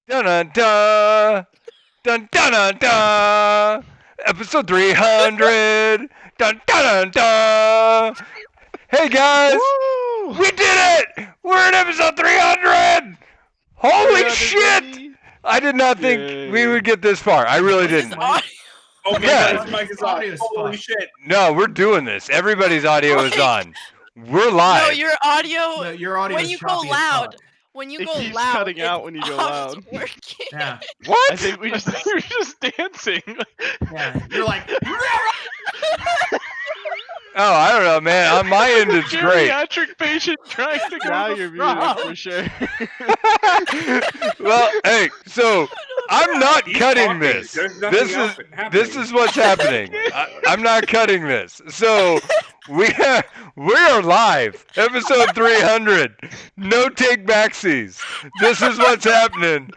Dun dun dun dun dun dun dun. Episode 300. Dun dun dun dun. Hey guys, Woo! we did it! We're in episode 300. Holy 300, shit! baby! I did not think we Yay. would get this far. I really Was his didn't. audio? Oh my Yeah. god, his mic is on. Audio's Holy fucked. shit. No, we're doing this. Everybody's audio is on. We're live. No, your audio. No, your audio When is you go choppy as loud, fuck. when you It go keeps loud, cutting it out when you go stops loud. working. Yeah, What? I think we're just dancing. yeah. You're like, Oh, I don't know, man. On my end, it's great. Geriatric patient trying to go Now to you're the front. muted For sure. Well, hey, so I'm not He's cutting talking. this. There's nothing This else is happening. what's happening. I'm not cutting this. So we are live, episode 300. No take backsies. This is what's happening.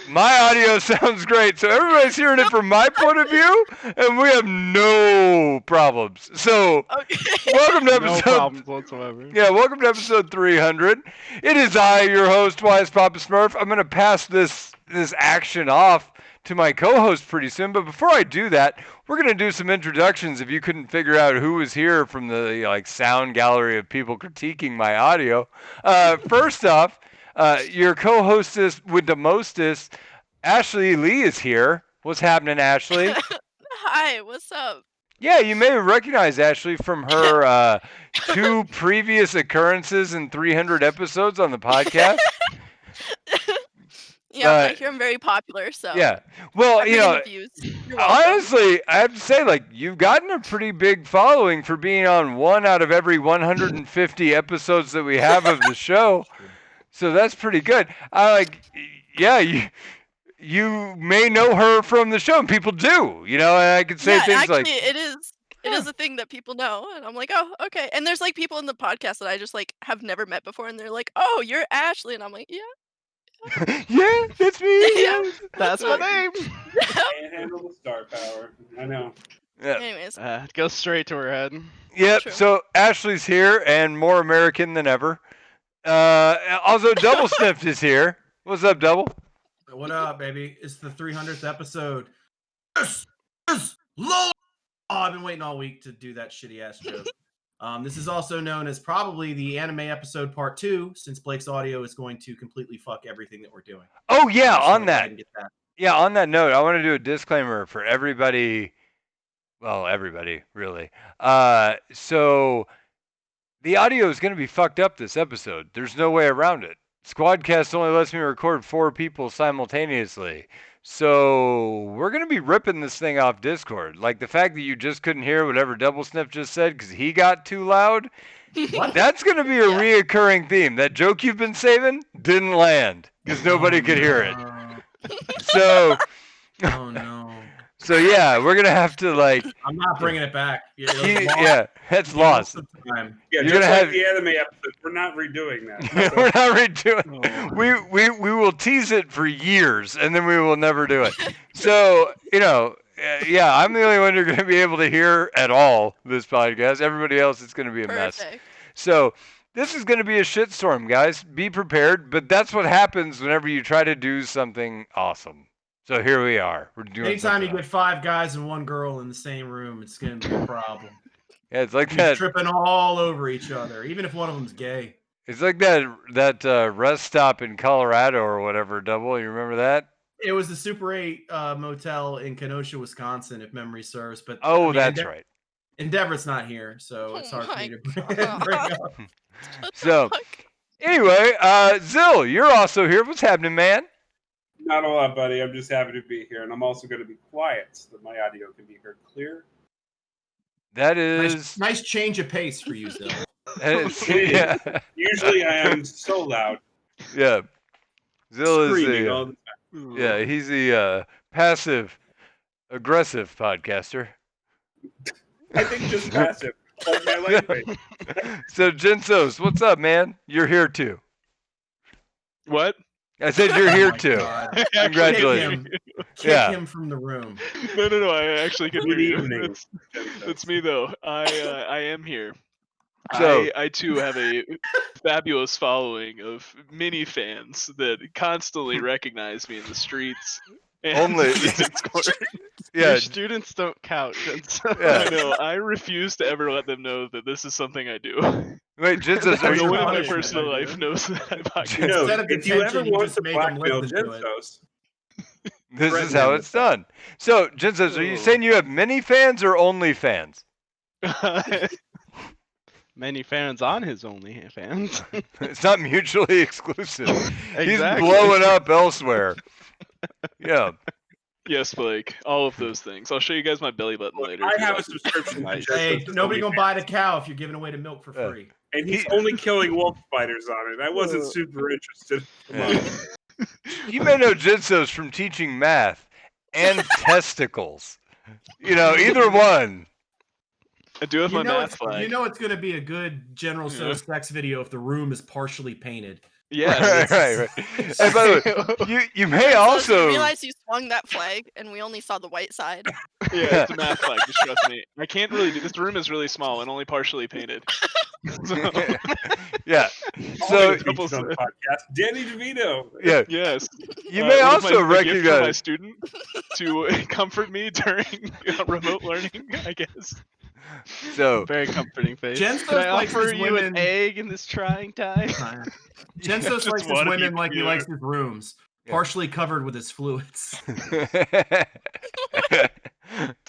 My audio sounds great, so everybody's hearing it from my point of view, and we have no problems. So Okay. welcome to No episode. problems whatsoever. Yeah, welcome to episode 300. It is I, your host, Wise Papa Smurf. I'm going to pass this action off to my co-host pretty soon, but before I do that, we're going to do some introductions if you couldn't figure out who was here from the sound gallery of people critiquing my audio. First off, your co-hostess with the mostest, Ashley Lee is here. What's happening, Ashley? Hi, what's up? Yeah, you may recognize Ashley from her 2 previous occurrences in 300 episodes on the podcast. Yeah, I But- hear I'm very popular, so Yeah. Well, I'm you bringing know, the views. You're welcome. honestly, I have to say, you've gotten a pretty big following for being on 1 out of every 150 episodes that we have of the show. So that's pretty good. Yeah, you may know her from the show, and people do. And I could say yeah, things actually, like, it is. It Yeah. is a thing that people know, and I'm like, oh, okay. And there's people in the podcast that I just have never met before, and they're like, oh, you're Ashley, and I'm like, yeah. yeah, that's me. Yeah. Yeah. That's my name. Can't handle the star power. I know. Yeah. Anyways, It goes straight to her head. Yep. True. So Ashley's here and more American than ever. Also, Double Sniffed is here. What's up, Double? what up, baby? It's the 300th episode. This is LOLA. Oh, I've been waiting all week to do that shitty ass joke. This is also known as probably the anime episode part 2, since Blake's audio is going to completely fuck everything that we're doing. Oh yeah, So on go ahead that. and get that. Yeah, on that note, I want to do a disclaimer for everybody. Well, everybody, really. So the audio is going to be fucked up this episode. There's no way around it. Squadcast only lets me record 4 people simultaneously. So we're going to be ripping this thing off Discord. Like the fact that you just couldn't hear whatever Double Sniff just said because he got too loud. What? That's going to be a Yeah. reoccurring theme. That joke you've been saving didn't land because nobody could hear it. So, Oh no. so yeah, we're going to have to I'm not bringing it back. It was lost. yeah, that's You lost lost. some time. Yeah, You're just gonna like have- the anime episode. We're not redoing that. We're not redoing. Oh. We will tease it for years and then we will never do it. So yeah, I'm the only one you're going to be able to hear at all this podcast. Everybody else, it's going to be a mess. perfect. So this is going to be a shitstorm, guys. Be prepared. But that's what happens whenever you try to do something awesome. So here we are. We're doing. Anytime you something get 5 guys and 1 girl in the same room, it's going to be a problem. yeah, it's like You're that. tripping all over each other, even if one of them's gay. It's like that rest stop in Colorado or whatever. Double. You remember that? It was the Super 8 motel in Kenosha, Wisconsin, if memory serves. But Oh, I mean, that's right. Endeavor's not here, so it's Oh hard for me to my God. bring up. What the So- fuck? Anyway, Zill, you're also here. What's happening, man? Not a lot, buddy. I'm just happy to be here, and I'm also going to be quiet so that my audio can be heard clear. That is. Nice change of pace for you, Zill. that is- It is. yeah. Usually, I am so loud, Yeah. Zill is screaming the. all the time. Yeah, he's the passive aggressive podcaster. I think just passive. Like my language. So Jinsos, what's up, man? You're here too. What? I said you're here Oh my too. God. Congratulations. Kick Yeah. him from the room. No. I actually can Good hear you. evening. That's me though. I am here. So I too have a fabulous following of mini fans that constantly recognize me in the streets and Only- the Discord. yeah, Your students don't count, Jensen. Yeah. I know. I refuse to ever let them know that this is something I do. wait, Jin says, That's are No your one in my punishment, personal my life dude. knows that I podcast. No, Instead of if you ever detention, you want just to make them blackmail listen to it. Gensos, this is threaten how him it's with that. done. So, Jin says, are you Oh. saying you have many fans or only fans? Many fans on his OnlyFans. It's not mutually exclusive. He's Exactly. blowing up elsewhere. Yeah. Yes, Blake. All of those things. I'll show you guys my belly button Look, later. I if you have a like. subscription to Nice. Hey, Gensos. nobody gonna buy the cow if you're giving away the milk for Yeah. free. And he's He- only killing wolf spiders on it. I wasn't super interested. Yeah. You may know Jinso's from teaching math and testicles. You know, either one. I do have my math flag. You know it's gonna be a good General Yeah. So's sex video if the room is partially painted. Yes. Right. And by the way, you may So also you realize you swung that flag, and we only saw the white side. Yeah, it's a math flag. Just trust me. I can't really do this. Room is really small and only partially painted. So, yeah. So So double on the podcast, Danny DeVito. yeah, yes. you may what is also my gift for my recognize. student to comfort me during remote learning. I guess. So Very comforting face. Jen Can I Sos likes offer his you women- an egg in this trying time? Jen Sos Just likes his wanna women be like he pure. likes his rooms, Yeah. partially covered with his fluids.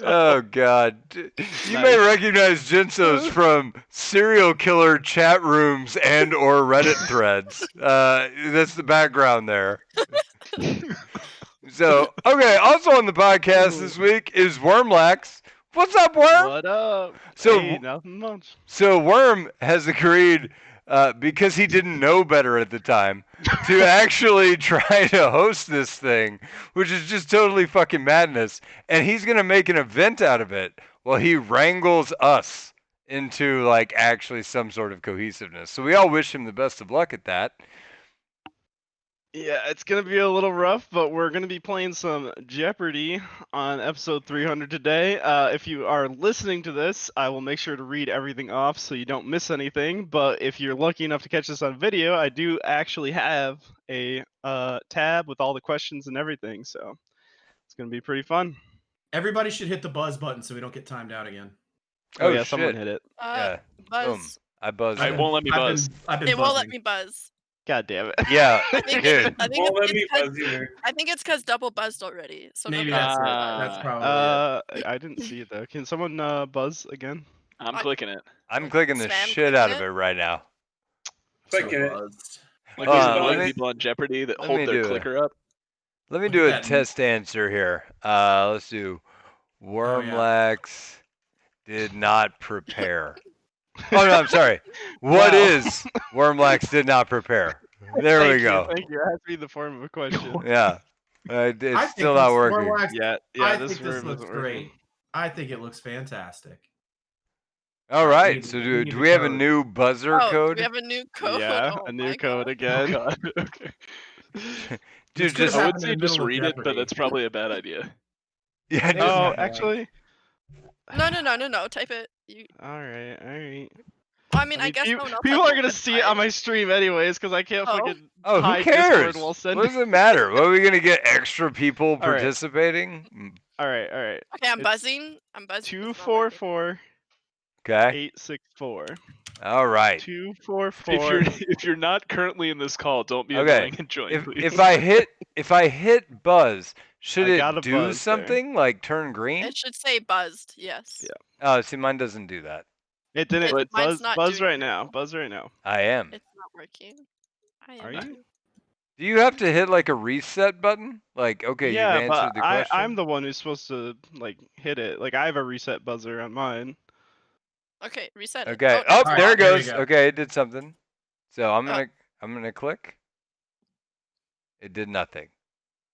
Oh God! You may Nice. recognize Jinso's from serial killer chat rooms and or Reddit threads. That's the background there. So okay. Also on the podcast this week is Wormlax. What's up, Worm? What up? So- hey, nothing much. So Worm has agreed, because he didn't know better at the time, to actually try to host this thing, which is just totally fucking madness. And he's gonna make an event out of it while he wrangles us into like actually some sort of cohesiveness. So we all wish him the best of luck at that. Yeah, it's gonna be a little rough, but we're gonna be playing some Jeopardy on episode 300 today. If you are listening to this, I will make sure to read everything off so you don't miss anything. But if you're lucky enough to catch this on video, I do actually have a tab with all the questions and everything, so it's gonna be pretty fun. Everybody should hit the buzz button so we don't get timed out again. Oh, Oh, yeah, someone shit. hit it. Yeah. Buzz. I buzzed. It in. won't let me buzz. I've been It won't let buzzing. me buzz. God damn it. Yeah, I think dude. I think Won't let it's, me 'cause- buzz either. I think it's because double buzzed already. So Maybe nobody that's else it. can buzz. That's probably I didn't see it though. Can someone buzz again? I'm I- clicking it. I'm clicking the Spam shit out of clicking it right now. Clicking it. buzzed. Like Hold those on, let annoying me- people on Jeopardy that let hold me their do it. clicker up. Let me Look do a at that. test answer here. Let's do Wormlax did not prepare. Oh no, I'm sorry. What Wow. is Wormlax did not prepare? There Thank we you, go. Thank you. It has to be the form of a question. Yeah. I It's think still not this working. Wormlax- Yeah, I this think this room looks isn't great. working. I think it looks fantastic. All we right. need- So we do need do the we have a code. new buzzer Oh, code? we have a new code. Yeah, Oh a my new code God. again. God. Okay. Dude, could've just I happened would in say the just middle of read it, but Jeopardy. that's probably a bad idea. yeah. Hey, Just, Oh, yeah. actually. No. Type it. You. All right. Well, I mean, I guess no one else people has are gonna see it on my stream anyways, because I can't Oh. fucking oh, who hide Discord cares? while What sending. does it matter? What are we gonna get extra people right. participating? All right. Okay, I'm It's buzzing. I'm buzzing. It's not working. 244 Okay. 864. All right. 244. If you're not currently in this call, don't be Okay. annoying and join, please. If I hit buzz, should I it got a do buzz there. something like turn green? It should say buzzed. Yes. Yeah. Oh, see, mine doesn't do that. It didn't. Mine's Buzz not buzz doing right it. now. Buzz right now. I am. It's not working. I am Are you? too. Do you have to hit like a reset button? Like, okay, yeah, you've answered but the question. I'm the one who's supposed to like hit it. Like I have a reset buzzer on mine. Okay, reset it. Okay. Oh, Oh, Alright, there it there you goes. go. Okay, it did something. So I'm Oh. gonna click. It did nothing.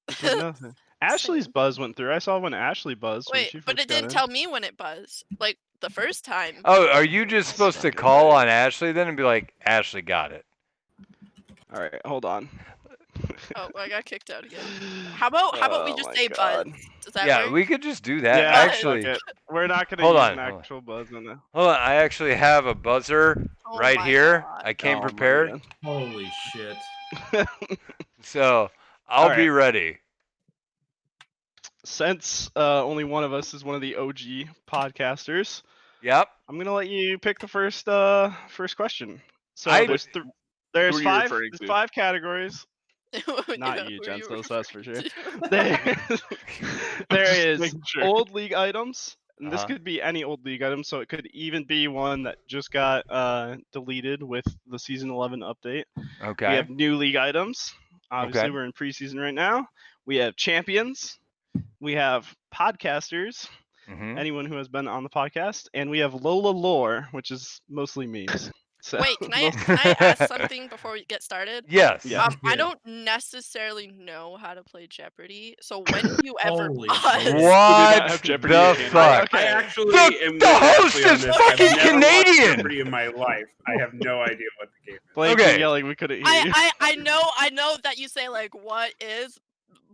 It did nothing. Ashley's buzz went through. I saw when Ashley buzzed. when Wait, she but first it got didn't in. tell me when it buzzed. Like the first time. Oh, are you just supposed to Fucking call right. on Ashley then and be like, Ashley got it? All right, hold on. Oh, I got kicked out again. How about we Oh just my say God. Buzz? Does that Yeah, work? we could just do that. Yeah, Actually, fuck it. We're not gonna Hold use on, an hold on. actual buzz in there. hold on. I actually have a buzzer Oh right my here. God. I came Oh my prepared, Holy shit. so I'll All be right. ready. Since only one of us is one of the OG podcasters, Yep. I'm gonna let you pick the first question. So I- there's Who there's are you five referring there's to? 5 categories. Not Yeah, you, who are you Jensen, that's for sure. referring to? There Just is making sure. old league items, and this Uh-huh. could be any old league item, so it could even be one that just got deleted with the season 11 update. We Okay. have new league items. Obviously, Okay. we're in preseason right now. We have champions. We have podcasters, Mm-hmm. anyone who has been on the podcast, and we have Lola lore, which is mostly memes. So Wait, can I ask something before we get started? Yes. Yeah. I Yeah. don't necessarily know how to play Jeopardy, so when do you ever Holy buzz? shit. Do they not What have Jeopardy the in Canada? fuck? Okay. I actually The- am the with host Ashley on is this. fucking I've never Canadian! watched Jeopardy in my life. I have no idea what the game is. Blake, Okay. you're yelling. We couldn't hear you. I know that you say like what is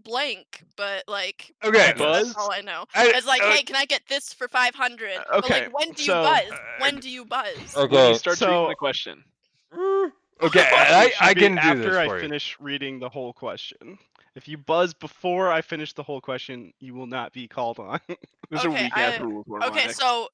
blank, but like Okay. that's Buzz? all I know. I- It's like, hey, can I get this for 500? But Okay, like, when do you so- buzz? When do you buzz? When Okay. you start treating So- the question. Okay. Actually, it should I be can do after this I for you. finish reading the whole question. If you buzz before I finish the whole question, you will not be called on. There's Okay, a weak ass rule for Okay, Mike. so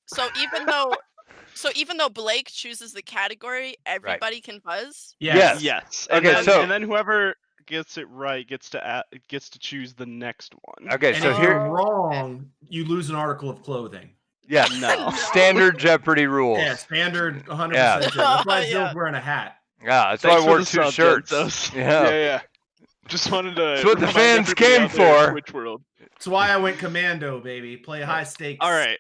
even though Blake chooses the category, everybody can buzz. Yes. Yes. Okay, then, so- and then whoever gets it right gets to choose the next one. Okay. And So if here. you're wrong, you lose an article of clothing. Yes. No. Standard Jeopardy rules. Yeah, standard 100%. Yeah. That's why Yeah. Zill's wearing a hat. Yeah. That's Thanks why I for wore the 2 sub, shirts. Genzos. Yeah. Yeah. Just wanted to. That's what the remind fans everybody came out there in for. Twitch world. That's why I went commando, baby. Play high stakes. All right.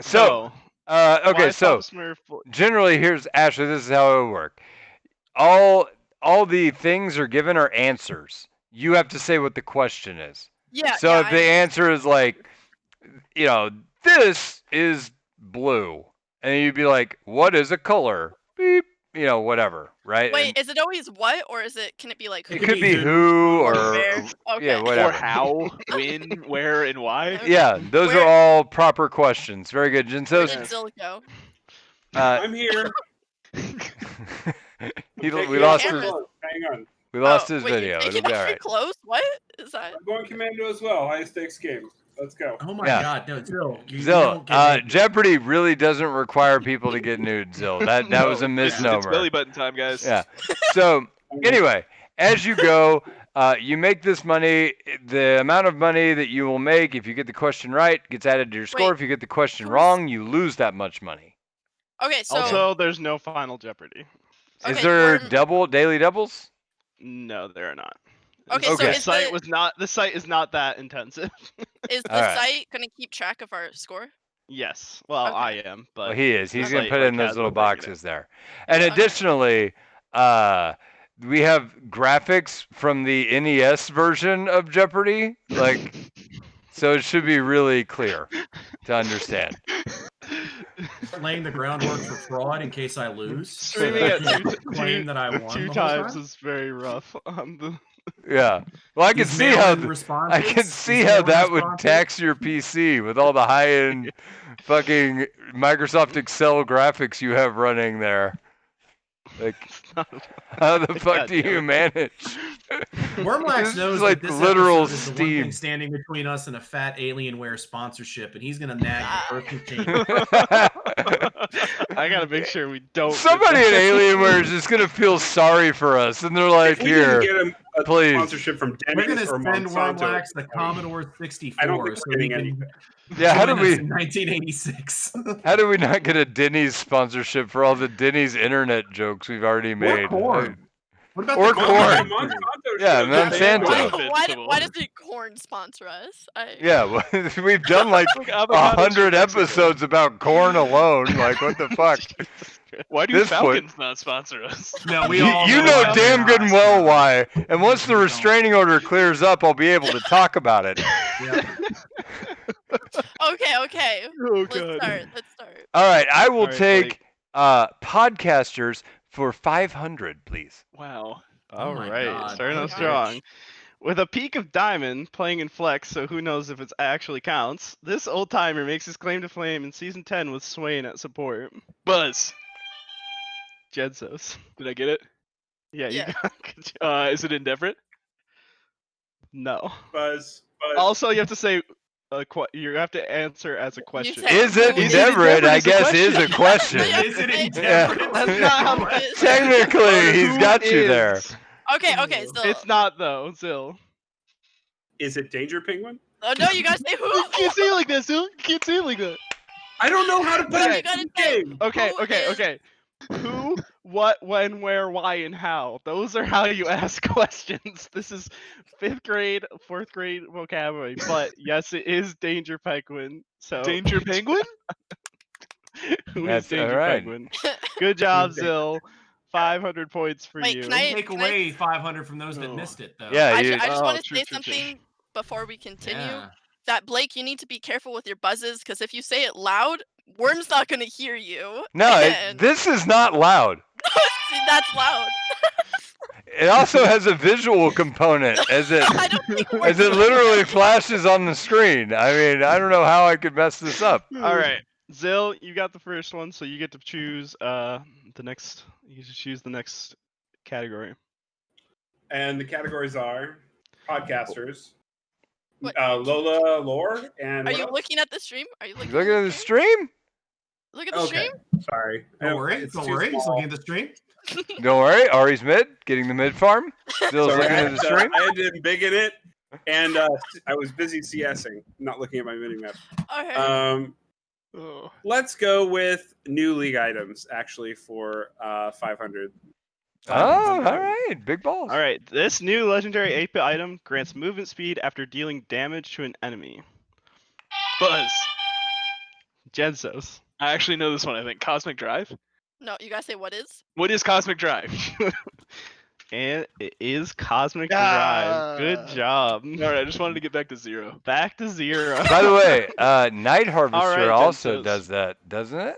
So. Okay. why So. Papa Smurf- Generally, here's Ashley. This is how it would work. All the things are given are answers. You have to say what the question is. Yeah. So yeah, if the answer is like, this is blue, and you'd be like, what is a color? Beep. Whatever, right? Wait, And is it always what, or can it be like it who? could be who or where. Okay. yeah, whatever. Or how, when, where, and why. Yeah, those Where- are all proper questions. Very good, Where Jinso. did Zill go? I'm here. We Taking lost off his. my clothes. Hang on. We lost Oh, his wait, video. You're It'll taking be off all your right. clothes? What is that? I'm going commando as well. High stakes game. Let's go. Oh my Yeah. god, no, Zill. You Zill, don't get naked. Jeopardy really doesn't require people to get nude, Zill. That was a It's misnomer. belly button time, guys. Yeah. So anyway, as you go, you make this money. The amount of money that you will make if you get the question right gets added to your score. Wait, If you get the question who's- wrong, you lose that much money. Okay, so Also, there's no final Jeopardy. Is Okay, there we're- daily doubles? No, there are not. Okay, so The is site was not. The site is not that intensive. is the Alright. site gonna keep track of our score? Yes. Well, Okay. I am, but Well, he is. He's the going to site, put like, in those has little them breaking it. boxes there. And Okay. additionally, we have graphics from the NES version of Jeopardy. So it should be really clear to understand. laying the groundwork for fraud in case I lose. Streaming so at that I can two- claim that I won two the whole times time? is very rough on the. Yeah. Well, I can These see how mail-in responses, I can these see how mail-in that would responses. tax your PC with all the high-end fucking Microsoft Excel graphics you have running there. Like, how the fuck do you manage? Wormlax This knows is like that this literal episode is the one thing Steam. standing between us and a fat Alienware sponsorship, and he's gonna nag the person change. I gotta make sure we don't. get Somebody at that. Alienware is just gonna feel sorry for us, and they're like, If we didn't "Here, get a please." sponsorship from We're Denny's gonna or send Monsanto, Wormlax the I mean, Commodore I don't 64 think so we're he getting can Yeah, how join do us we in 1986. how do we not get a Denny's sponsorship for all the Denny's internet jokes we've already made? corn. What about Or the corn. Monsanto Yeah, should have Monsanto. done Why, that. why, vegetable. why doesn't corn sponsor us? Yeah, well, we've done like Like avocados 100 from Mexico. episodes about corn alone. Like, what the fuck? Why do This Falcons not sponsor us? No, we You, all you know why damn not. good and well why. And once the We don't. restraining order clears up, I'll be able to talk about it. Yeah. Okay. Oh Let's start. All right, I will All right, take podcasters for 500, please. Wow. Oh my Alright, God, starting what off a strong. bitch. With a peak of diamond playing in flex, so who knows if it actually counts, this old timer makes his claim to fame in season 10 with Swain at support. Buzz. Jedsos. Did I get it? Yeah, you Yeah. got good job. Is it indifferent? No. Buzz. Also, you have to say you have to answer as a question. said- Is it Who is endeavored? I is a guess is a question. question. Yeah. Is it Hey, indifferent? That's not how Who is- Technically, he's Who got you there. is- Okay, so It's not though, Zill. Is it Danger Penguin? oh no, you gotta say who. You can't say it like that, Zill. You can't say it like that. I don't know how to play You this gotta say game. Okay, Who okay, is- okay. Who, what, when, where, why, and how. Those are how you ask questions. This is 5th grade, 4th grade vocabulary. But yes, it is Danger Penguin. So Danger Penguin? who is That's Danger alright. Penguin? Good job, Okay. Zill. 500 points for Wait, you. can I- Take away 500 from those that Oh. missed it, though. Yeah, I you, just Oh, want to true, say true, true. something before we continue. Yeah. That Blake, you need to be careful with your buzzes because if you say it loud, Worm's not gonna hear you. no, and this is not loud. that's loud. It also has a visual component as it I don't think Worm's as it gonna literally hear you. flashes on the screen. I mean, I don't know how I could mess this up. All right, Zill, you got the first one, so you get to choose the next. You get to choose the next category. And the categories are podcasters, What- Lola lore, and Are what you else? looking at the stream? Are you looking You looking at the stream? Look at the Okay, stream. sorry. Don't worry. It's Don't too worry. He's small. looking at the stream. Don't worry, Ari's mid, getting the mid farm. Still's Sorry, looking I at the stream. I had to embiggen it, and I was busy CSing, not looking at my mini map. Okay. Oh. Let's go with new league items, actually, for 500. Oh, all right, big balls. All right, this new legendary 8-bit item grants movement speed after dealing damage to an enemy. Buzz. Jensos. I actually know this one, I think. Cosmic Drive? No, you gotta say what is. What is Cosmic Drive? And it is Cosmic Drive. Good Ah. job. Alright, I just wanted to get back to 0. Back to 0. By the way, Night Harvester right, also Jensen's. does that, doesn't it?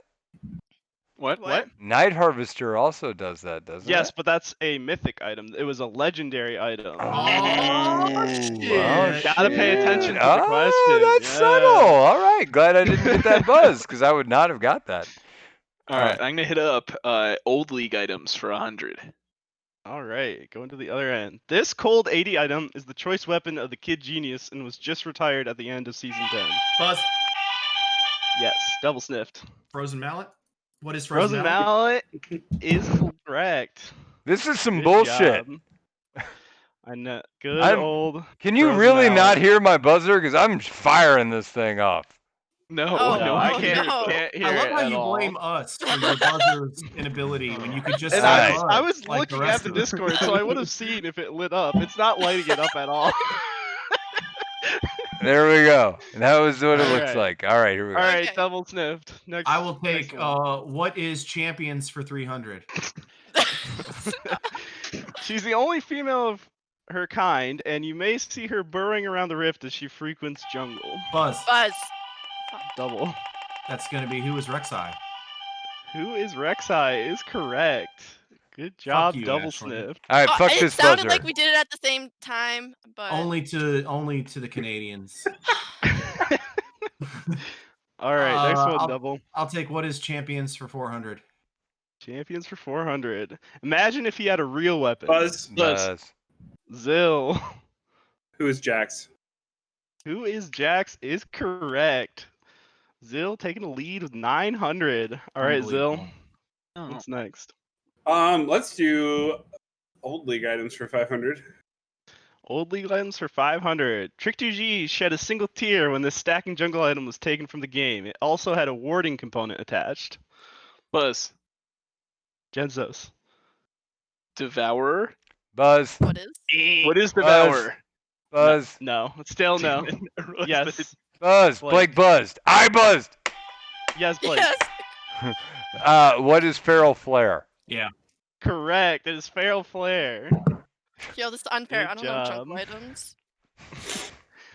What? What? Night Harvester also does that, doesn't Yes, it? but that's a mythic item. It was a legendary item. Oh, shit. Gotta pay attention to the Oh, question. that's Yeah. subtle. All right, glad I didn't get that buzz because I would not have got that. Alright, I'm gonna hit up old league items for 100. All right, going to the other end. This cold 80 item is the choice weapon of the Kid Genius and was just retired at the end of season 10. Buzz. Yes, double sniffed. Frozen mallet. What is Frozen mallet is correct. This is some Good bullshit. job. I know. Good I'm- old. Can you Frozen really not mallet. hear my buzzer? Because I'm firing this thing off. No, Oh, No, no, I oh, can't, no. can't hear I love it how at you all. blame us for your buzzer's inability when you could just And say Alright. buzz I was like the looking rest at the of us. Discord, so I would have seen if it lit up. It's not lighting it up at all. There we go. That was what it All looks right. like. All right, here we All go. right, Okay. double sniffed. Next. I will next take one. what is champions for 300. She's the only female of her kind, and you may see her burrowing around the rift as she frequents jungle. Buzz. Buzz. Double. That's gonna be who is Rek'Sai. Who is Rek'Sai is correct. Good job, you, double Ashley. sniffed. All right, fuck It this sounded buzzer. like we did it at the same time, but Only to the Canadians. All right, next one, I'll- double. I'll take what is champions for 400. Champions for 400. Imagine if he had a real weapon. Buzz, Buzz. Zill. who is Jax? Who is Jax is correct. Zill taking the lead with 900. All right, Zill. Unbelievable. Oh. What's next? Let's do old league items for 500. Old league items for 500. Trick2G shed a single tear when this stacking jungle item was taken from the game. It also had a warding component attached. Buzz. Genzos. Devourer? Buzz. what is? What is Buzz. Devourer? Buzz. No, still no. Yes. Buzz. Blake. Blake buzzed. I buzzed. Yes, Blake. Yes. What is Feral Flare? Correct. It is Feral Flare. Yo, this is unfair. Good I don't know jungle job. items.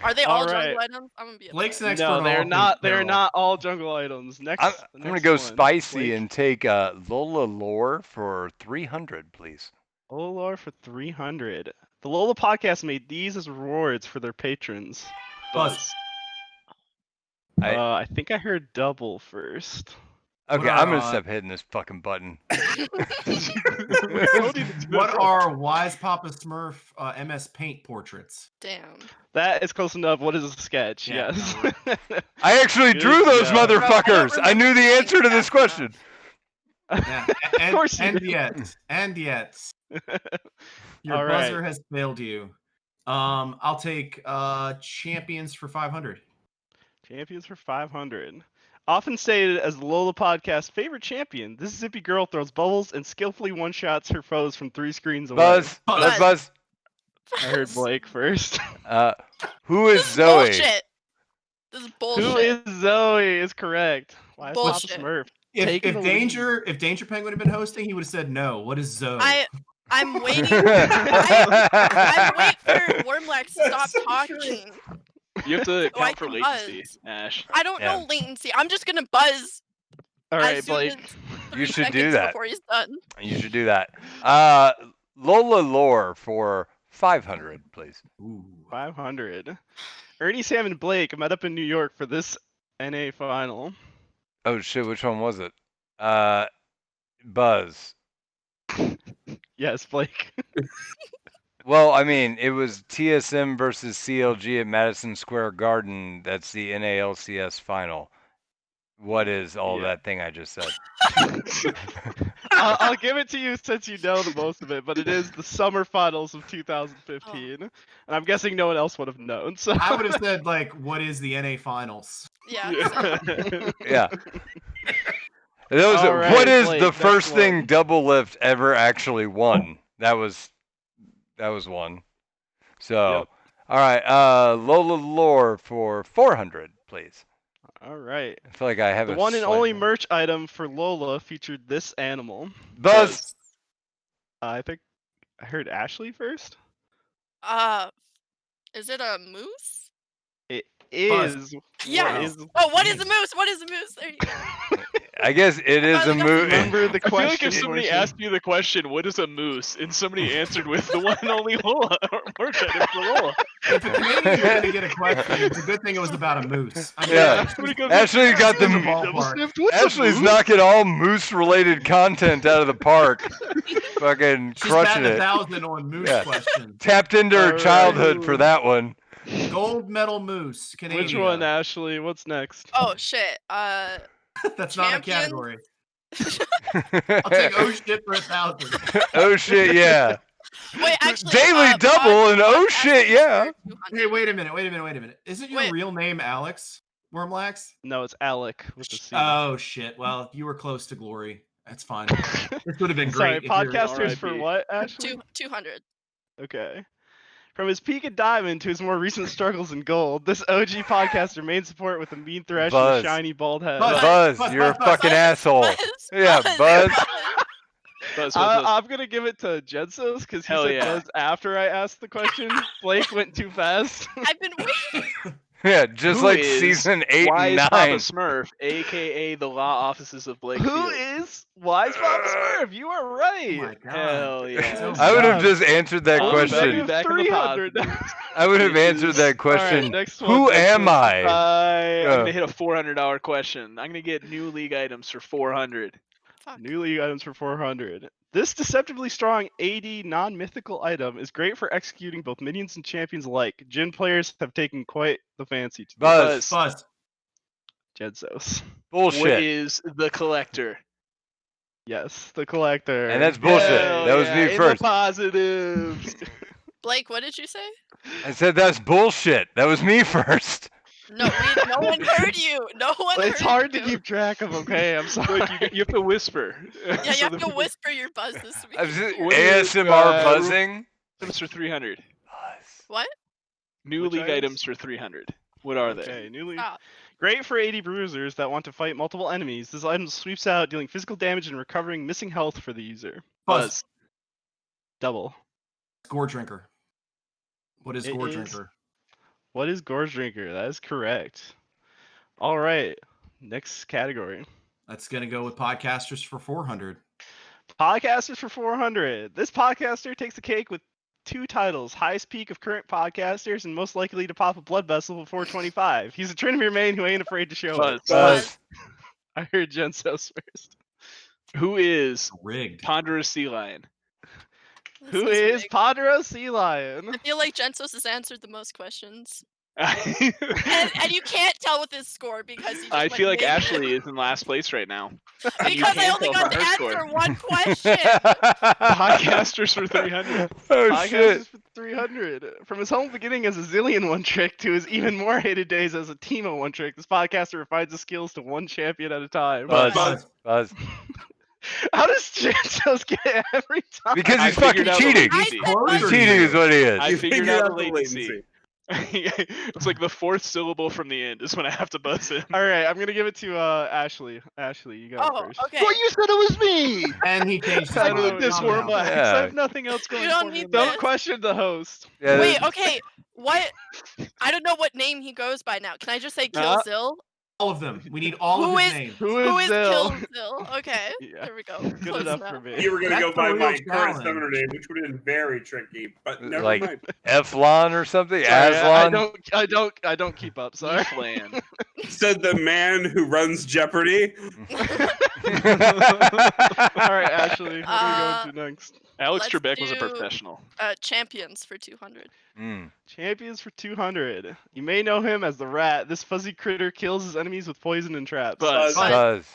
Are they all All jungle right. items? I'm gonna be Blake's upset. next No, one. they're all not. things They're feral. not all jungle items. Next. I'm the gonna next go one, spicy Blake. and take Lola Lore for 300, please. Lola lore for 300. The Lola podcast made these as rewards for their patrons. Buzz. I think I heard double first. Okay, What I'm are, gonna stop hitting this fucking button. We told you to do What it. are Wise Papa Smurf MS Paint portraits? Damn. That is close enough. What is a sketch? Yeah, Yes. I actually Good drew those job. motherfuckers. I knew the remember answer to this fast enough. question. Yeah. Of course you and did. yet, your All buzzer right. has failed you. I'll take champions for 500. Champions for 500. Often stated as the Lola podcast favorite champion, this zippy girl throws bubbles and skillfully one-shots her foes from 3 screens away. Buzz. Buzz. Let's buzz. I heard Blake first. Who is This is Zoe? bullshit. This is bullshit. Who is Zoe is correct. Why is Papa Bullshit. Smurf? If Taking the lead. Danger Penguin had been hosting, he would have said no. What is Zoe? I'm waiting. I'm waiting for Wormlax to stop talking. You have to So I count for can latency, buzz. Ash. I don't Yeah. know latency. I'm just gonna buzz All as right, soon Blake. as You 3 should do seconds that. before he's done. You should do that. Lola lore for 500, please. Ooh. 500. Ernie, Sam, and Blake met up in New York for this NA final. Oh shit, which one was it? Buzz. Yes, Blake. Well, I mean, it was TSM versus CLG at Madison Square Garden. That's the NALCS final. What is all Yeah. that thing I just said? I'll give it to you since you know the most of it, but it is the summer finals of 2015, and I'm guessing no one else would have known. So I would have said like, what is the NA finals? Yeah. Yeah. That was All what right, is Blake, the next first thing one. Double Lift ever actually won? That was one. So, Yep. all right, Lola lore for 400, please. All right. I feel like I have The a one and slight- only merch item for Lola featured this animal. Buzz. I think I heard Ashley first. Is it a moose? It Buzz. is. Yes. What Oh, what is a moose? What is a moose? There you go. I guess it is a finally got movie. Remember the I feel like question. if somebody portion. asked you the question, what is a moose? And somebody answered with the one and only Lola, or merch item for Lola. If a Canadian was going to get a question, it's a good thing it was about a moose. I mean, Yeah. Somebody goes, Ashley got in the the ballpark. Ashley's knocking all moose-related content out of the park. Fucking She's crushing batting it. 1,000 on moose Yeah. questions. Tapped into her All childhood right. for that one. Gold medal moose, Canada. Which one, Ashley? What's next? Oh shit. That's not a Champion? category. I'll take oh shit for 1,000. Oh shit, yeah. Wait, actually. Daily double and oh shit, yeah. Hey, wait a minute. Isn't your Wait. real name Alex Wormlax? No, it's Alec with the C. Oh shit. Well, you were close to glory. That's fine. This would have been Sorry, great. if you were- podcasters for RIP. what, Ashley? 200. Okay. From his peak at Diamond to his more recent struggles in Gold, this OG podcaster made support with a mean thresh and Buzz. a shiny bald head. Buzz. Buzz, you're a Buzz, fucking asshole. Yeah, Buzz. Buzz, I'm gonna give it to Jedsos because he Hell said yeah. Buzz after I asked the question. Blake went too fast. I've been waiting. Yeah, just Who like is season 8 Wise and Papa 9. Smurf, aka the law offices of Blake Who Field. is Wise Papa Smurf? You are Oh right. my god. Hell yeah. I would have Yeah. just answered that I'll be question. back in the pod. 300. I would have This answered is- that question. Alright, next one, Who next am one. I? I'm gonna hit a $400 question. I'm gonna get new league items for 400. Fuck. New league items for 400. This deceptively strong AD non-mythical item is great for executing both minions and champions alike. Jin players have taken quite the fancy to Buzz. Buzz. Jedsos. What Bullshit. is the collector? Yes, the collector. And that's bullshit. Hell That was yeah, me in the first. positives. Blake, what did you say? I said that's bullshit. That was me first. No, no one heard you. No one It's heard hard to you. keep track of. Okay, I'm sorry. Like, you have to whisper. Yeah, you So have the to people- whisper your buzz this week. I was just- What is, ASMR buzzing. Items for 300. Buzz. What? New Which league items? items for 300. What are they? Okay, new league. Stop. Great for 80 bruisers that want to fight multiple enemies. This item sweeps out, dealing physical damage and recovering missing health for the user. Buzz. Double. Gore drinker. What is It gore is- drinker? What is Gorge Drinker? That is correct. All right. Next category. That's gonna go with podcasters for 400. Podcasters for 400. This podcaster takes the cake with 2 titles: highest peak of current podcasters and most likely to pop a blood vessel before 25. He's a Trinity main who ain't afraid to show it. Buzz. I heard Jensos first. Who is Rigged. Ponderous Sea Lion? This Who is rigged. Ponderos Sea Lion? I feel like Jensos has answered the most questions. I And you can't tell with his score because he just feel like went Ashley is in last place right now. because you I can't only tell got to from her answer score. one question. Podcasters for 300. Oh Podcasters shit. for 300. From his humble beginning as a Zillion one-trick to his even more hated days as a Teemo one-trick, this podcaster refines his skills to one champion at a time. Buzz. Buzz. How does Jensos get it every time? Because I he's fucking figured out the cheating. latency. I said Closer He's to cheating you. is what he is. I You figured figured out out the the latency. It's like the 4th syllable from the end is when I have to buzz in. All right, I'm gonna give it to Ashley. Ashley, you go Oh, first. okay. Well, you said it was me. And he changed his I mind. need this Calm for down. my. Yeah. I have nothing else going don't for me. need Don't this. question the host. Yeah, Wait, okay. What? I don't know what name he goes by now. Can I just say Kill Zill? All of them. We need all Who of his is- names. Who Who is is Kill Zill? Zill? Okay. Yeah, There we go. good Close enough enough. for me. You were gonna That's go the by real my current challenge. summoner name, which would have been very tricky, but never Like- mind. Eflon or something? Sorry, Aslan? I don't keep up. Sorry. Plan. Said the man who runs Jeopardy. All right, Ashley, what are we going to next? Alex Let's Trebek was a do- professional. Champions for 200. Mm. Champions for 200. You may know him as the Rat. This fuzzy critter kills his enemies with poison and traps. Buzz. Buzz.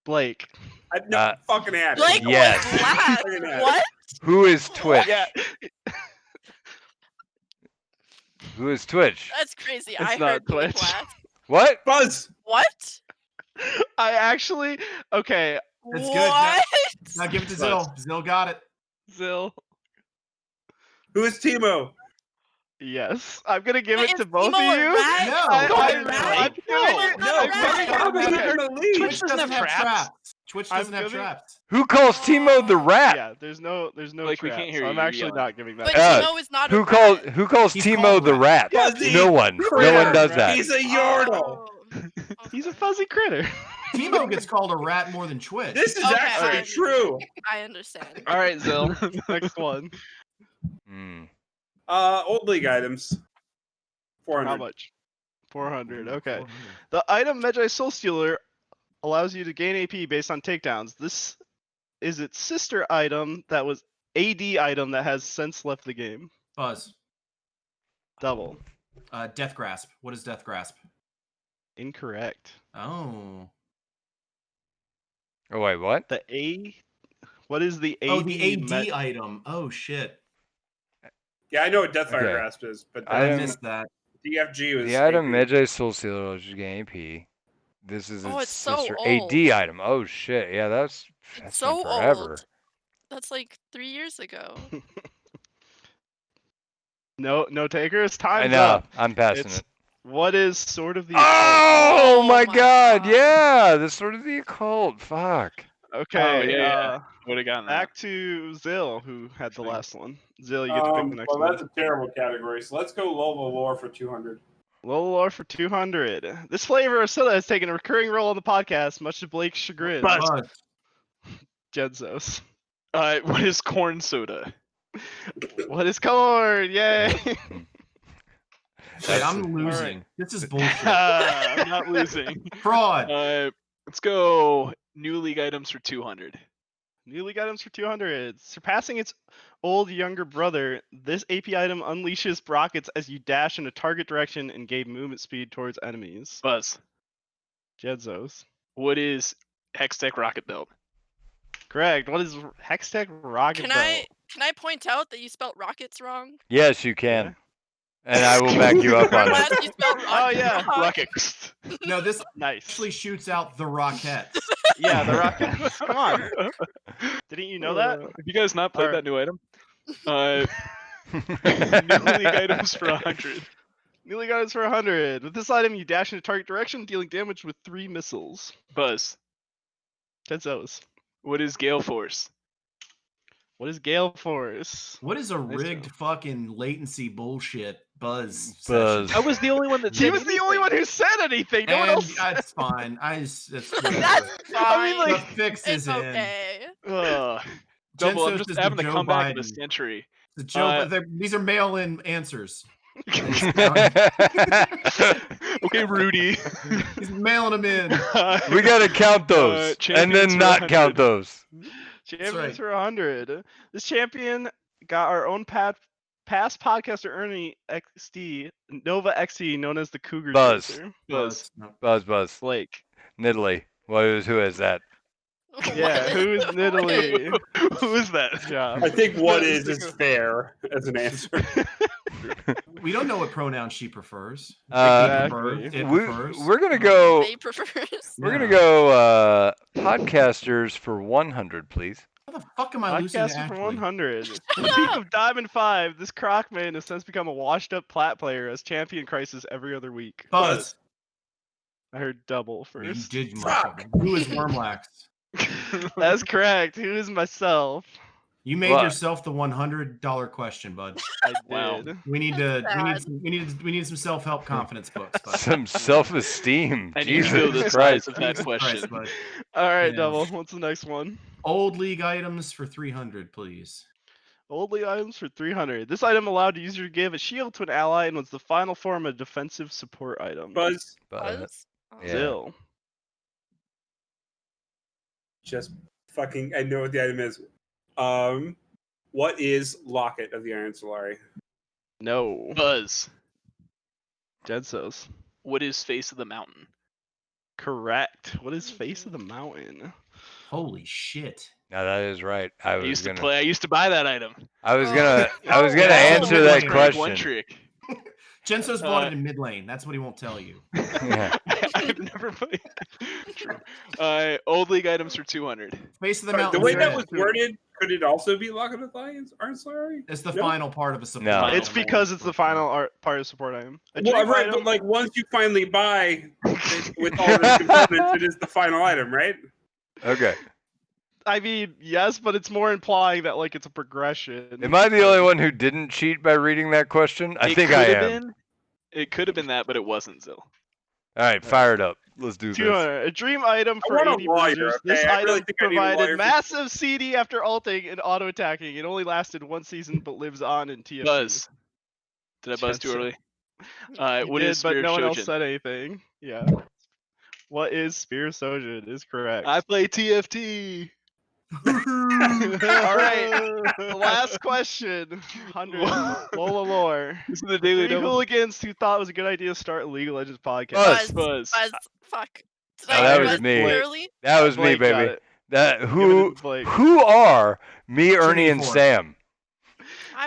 Blake. I no Uh, fucking had it. Blake Yes. was last. Fucking had it. What? Who is Twitch? Yeah, Who is Twitch? That's crazy. It's I not heard Blake Twitch. last. What? Buzz. What? I actually. Okay, It's good. Now- What? Now give it to Zill. Zill got it. Zill. Who is Timo? Yes, I'm gonna give Wait, it to is both of Timo a you. rat? No, I- no, I- no, I'm giving it- no, I'm no, giving it- How is he okay. gonna leave? Twitch doesn't have traps. traps. Twitch I'm doesn't have giving- traps. Who calls Timo the rat? Yeah, there's no Like, we trap, can't hear so I'm you, you're actually yelling. not giving that. But Uh, Timo is not Who a calls rat. Who He's Timo called the rat. rat? Fuzzy No one. No critter. one does that. He's a Yordle. Oh. He's a fuzzy critter. Timo gets called a rat more than Twitch. This is Okay. actually Alright. true. I understand. All right, Zill. Next one. Mm. Old league items. 400. How much? 400. Okay. The item Magi Soul Stealer allows you to gain AP based on takedowns. This is its sister item that was AD item that has since left the game. Buzz. Double. Death Grasp. What is Death Grasp? Incorrect. Oh. Oh wait, what? The A. What is the AD? Oh, the AD me- item. Oh shit. Yeah, I know what Deathfire Okay. Grasp is, but I I am- missed that. DFG was The item AP. Magi Soul Stealer which is gain AP. This is Oh, its it's so sister old. AD item. Oh shit. Yeah, that's so been forever. old. That's like 3 years ago. No takers. I Time's know. up. I'm passing It's it. What is Sword of the Occult? Oh, Oh my my god. God. Yeah, the Sword of the Occult. Fuck. Okay. yeah. Would have gotten that. Back to Zill, who had the last one. Zill, you get to pick the next Well, one. that's a terrible category. So let's go Lola Lore for 200. Lola Lore for 200. This flavor of soda has taken a recurring role on the podcast, much to Blake's chagrin. Buzz. Jedzos. What is corn soda? What is corn? Yay! Wait, I'm That's- losing. This is bullshit. I'm not losing. Fraud. Let's go new league items for 200. New league items for 200. Surpassing its old younger brother, this AP item unleashes rockets as you dash in a target direction and gain movement speed towards enemies. Buzz. Jedzos. What is Hextech Rocket Belt? Correct. What is Hextech Rocket Can Belt? I point out that you spelled rockets wrong? Yes, you can. And I will back you up on it. Last you spelled Oh, rockets yeah. wrong. Rocket. No, this Nice. actually shoots out the rockets. Yeah, the rockets. Come on. Didn't you know that? Have you guys not played Alright. that new item? New league items for 100. New league items for 100. With this item, you dash in a target direction, dealing damage with 3 missiles. Buzz. Jedzos. What is Gale Force? What is Gale Force? What is a Nice rigged job. fucking latency bullshit buzz? Buzz. I was the only one that He was the only one who said anything. No one else. That's fine. That's That's I mean, the like, fix is It's in. okay. Double. Jenso I'm says just having the Joe comeback of the Biden. century. The Joe, Uh, but these are mail-in answers. Okay, Rudy. He's mailing them in. We gotta count those and champions then for not count 100. those. Champions right. for 100. This champion got our own past podcaster Ernie XD, Nova XD, known as the Cougar Buzz. Chaser. Buzz. Buzz. Blake. Niddly. Who is that? Yeah, who is Nidalee? Who is that? Yeah. I think what is fair as an answer. We don't know what pronoun she prefers. Exactly. It prefers. We're gonna go. They prefers. We're gonna go. Podcasters for 100, please. How the fuck am I losing to Podcaster for Ashley? 100. At the peak of Diamond 5, this Crocman has since become a washed-up plat player as champion crisis every other week. Buzz. I heard double You first. did, you motherfucker. Who is Wormlax? That's correct. Who is myself? You made What? yourself the $100 question, bud. I Wow. did. We need to. Sad. We need some self-help confidence books. Bud. Some self-esteem. I need to know the Jesus size Christ. of that Jesus question. Christ, bud. All right, Yeah. double. What's the next one? Old league items for 300, please. Old League items for 300. This item allowed the user to give a shield to an ally and was the final form of defensive support item. Buzz, Buzz? Yeah. Zill. just fucking. I know what the item is. What is Locket of the Iron Solari? No. Buzz. Jedsos. What is face of the mountain? Correct. What is face of the mountain? Holy shit. No, that is right. I I was used gonna. to play. I used to buy that item. I was Oh. gonna. I was gonna Oh, answer yeah. that One question. One trick. Jenso's bought it in mid lane. That's what he won't tell you. Yeah. I've never played. True. Old league items for 200. Face of the Sorry, mountain. the way is that red. was worded, could it also be Locket of the Iron Solari? It's the No? final part of a support. No. It's item. because it's the final part of support item. A Well, dream right, item- but like once you finally buy it with all the components, it is the final item, right? Okay. I mean, yes, but it's more implying that like it's a progression. Am I the only one who didn't cheat by reading that question? I It think I could have am. been- It could have been that, but it wasn't, Zill. All right, fire it up. Let's do this. 200. A dream item I for want a 80 lawyer, users. This okay? I item really think I need a lawyer provided for- massive CD after ulting and auto attacking. It only lasted one season, but lives on in TFT. Buzz. Did I buzz too Jensen. early? You What did, is but Spear no one else Shojin? said anything. Yeah. What is Spear Sojin? Is correct. I play TFT. All right. The last question. 100. Lola lore. This is the daily Three double. hooligans who thought it was a good idea to start a League of Legends podcast. Buzz. Buzz. Buzz. Fuck. Did Oh, I that buzz was me. early? That was me, Blake got baby. it. That Give it who to Blake. who are me, Ernie, and 74. Sam?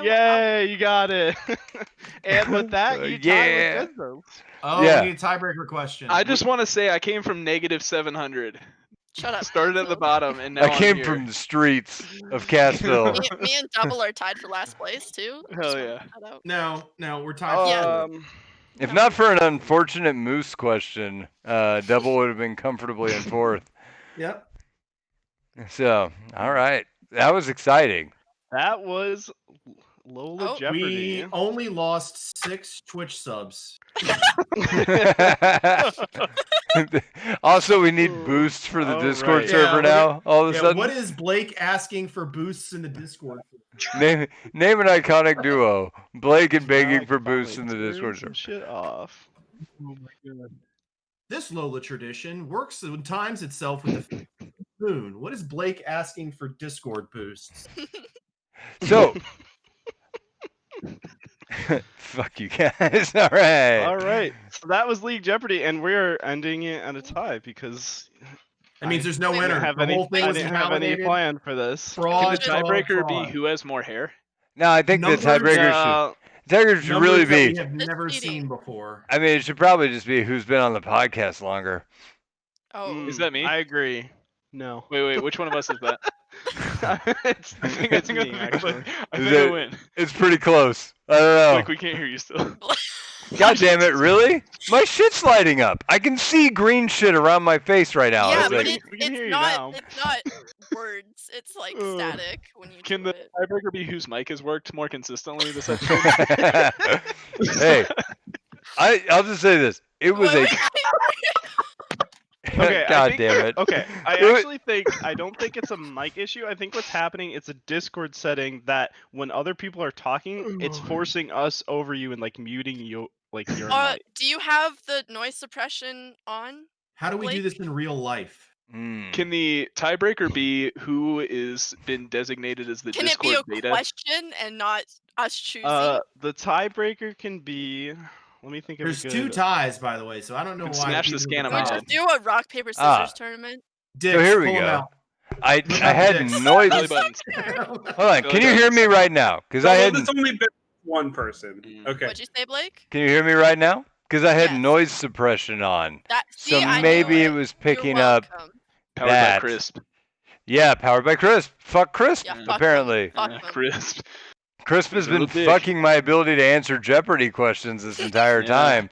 Yay, you got it. And with that, you Yeah. tied with Denzo. Oh, Yeah. we need a tiebreaker question. I just want to say I came from negative 700. Shut up. Started at the Denzo. bottom, and now I I'm came here. from the streets of Cassville. Me and Double are tied for last place too. Hell Just yeah. wanna put that out. No, we're tied. Yeah. for fourth. If not for an unfortunate moose question, Double would have been comfortably in fourth. Yep. So, all right, that was exciting. That was Lola Oh. Jeopardy. We only lost 6 Twitch subs. Also, we need boosts for the Oh, Discord right. server Yeah, now. All of a Yeah, sudden, what is Blake asking for boosts in the Discord? name an iconic duo. Blake and begging I for could probably boosts in the turn Discord some server. shit off. This Lola tradition works and times itself with the moon. What is Blake asking for Discord boosts? So, fuck you guys. All right. All right. So that was League Jeopardy, and we're ending it at a tie because That means there's no I I winner. didn't have The any, whole thing I was didn't have any invalidated. plan for this. Can Fraud, the fraud, tiebreaker fraud. be who has more hair? No, I think Numbers, the tiebreaker should Numbers really that we be. have It's never cheating. seen before. I mean, it should probably just be who's been on the podcast longer. Oh. Is that me? I agree. No. Wait, which one of us is that? I think it's me, actually. I Is think I it- win. It's pretty close. I don't know. Like we can't hear you still. God damn it, really? My shit's lighting up. I can see green shit around my face right now. Yeah, It's but like- we can hear it's you not. now. It's not words. It's like Ugh. static when you Can do the it. tiebreaker be whose mic has worked more consistently this episode? Hey, I'll just say this. It was Wait, a Okay, God damn it. Okay, I don't think it's a mic issue. I think what's happening, it's a Discord setting that when other people are talking, it's forcing us over you and like muting you, like your mic. Do you have the noise suppression on? How do we do Blake? this in real life? Can the tiebreaker be who is been designated as the Can it Discord be a beta? question and not us choosing? The tiebreaker can be. Let me think of There's a two good. ties, by the way, so I don't know And why. smash the people scan at on the my Can we top- just do a rock paper scissors Ah. tournament? Dicks, So here we pull 'em go. out. I Look had at dicks. noise. Belly buttons. Hold on, can you hear me right now? Because I Although had. there's only been one person. Okay. What'd you say, Blake? Can you hear me right now? Because I had Yes. noise suppression on. See, So I knew maybe it it. was You're picking up. welcome. Powered That. by Crisp. Yeah, powered by Crisp. Fuck Crisp, Yeah, fuck apparently. them. Fuck them. Crisp. Crisp has He's a little been dick. fucking my ability to answer Jeopardy questions this entire Yeah. time.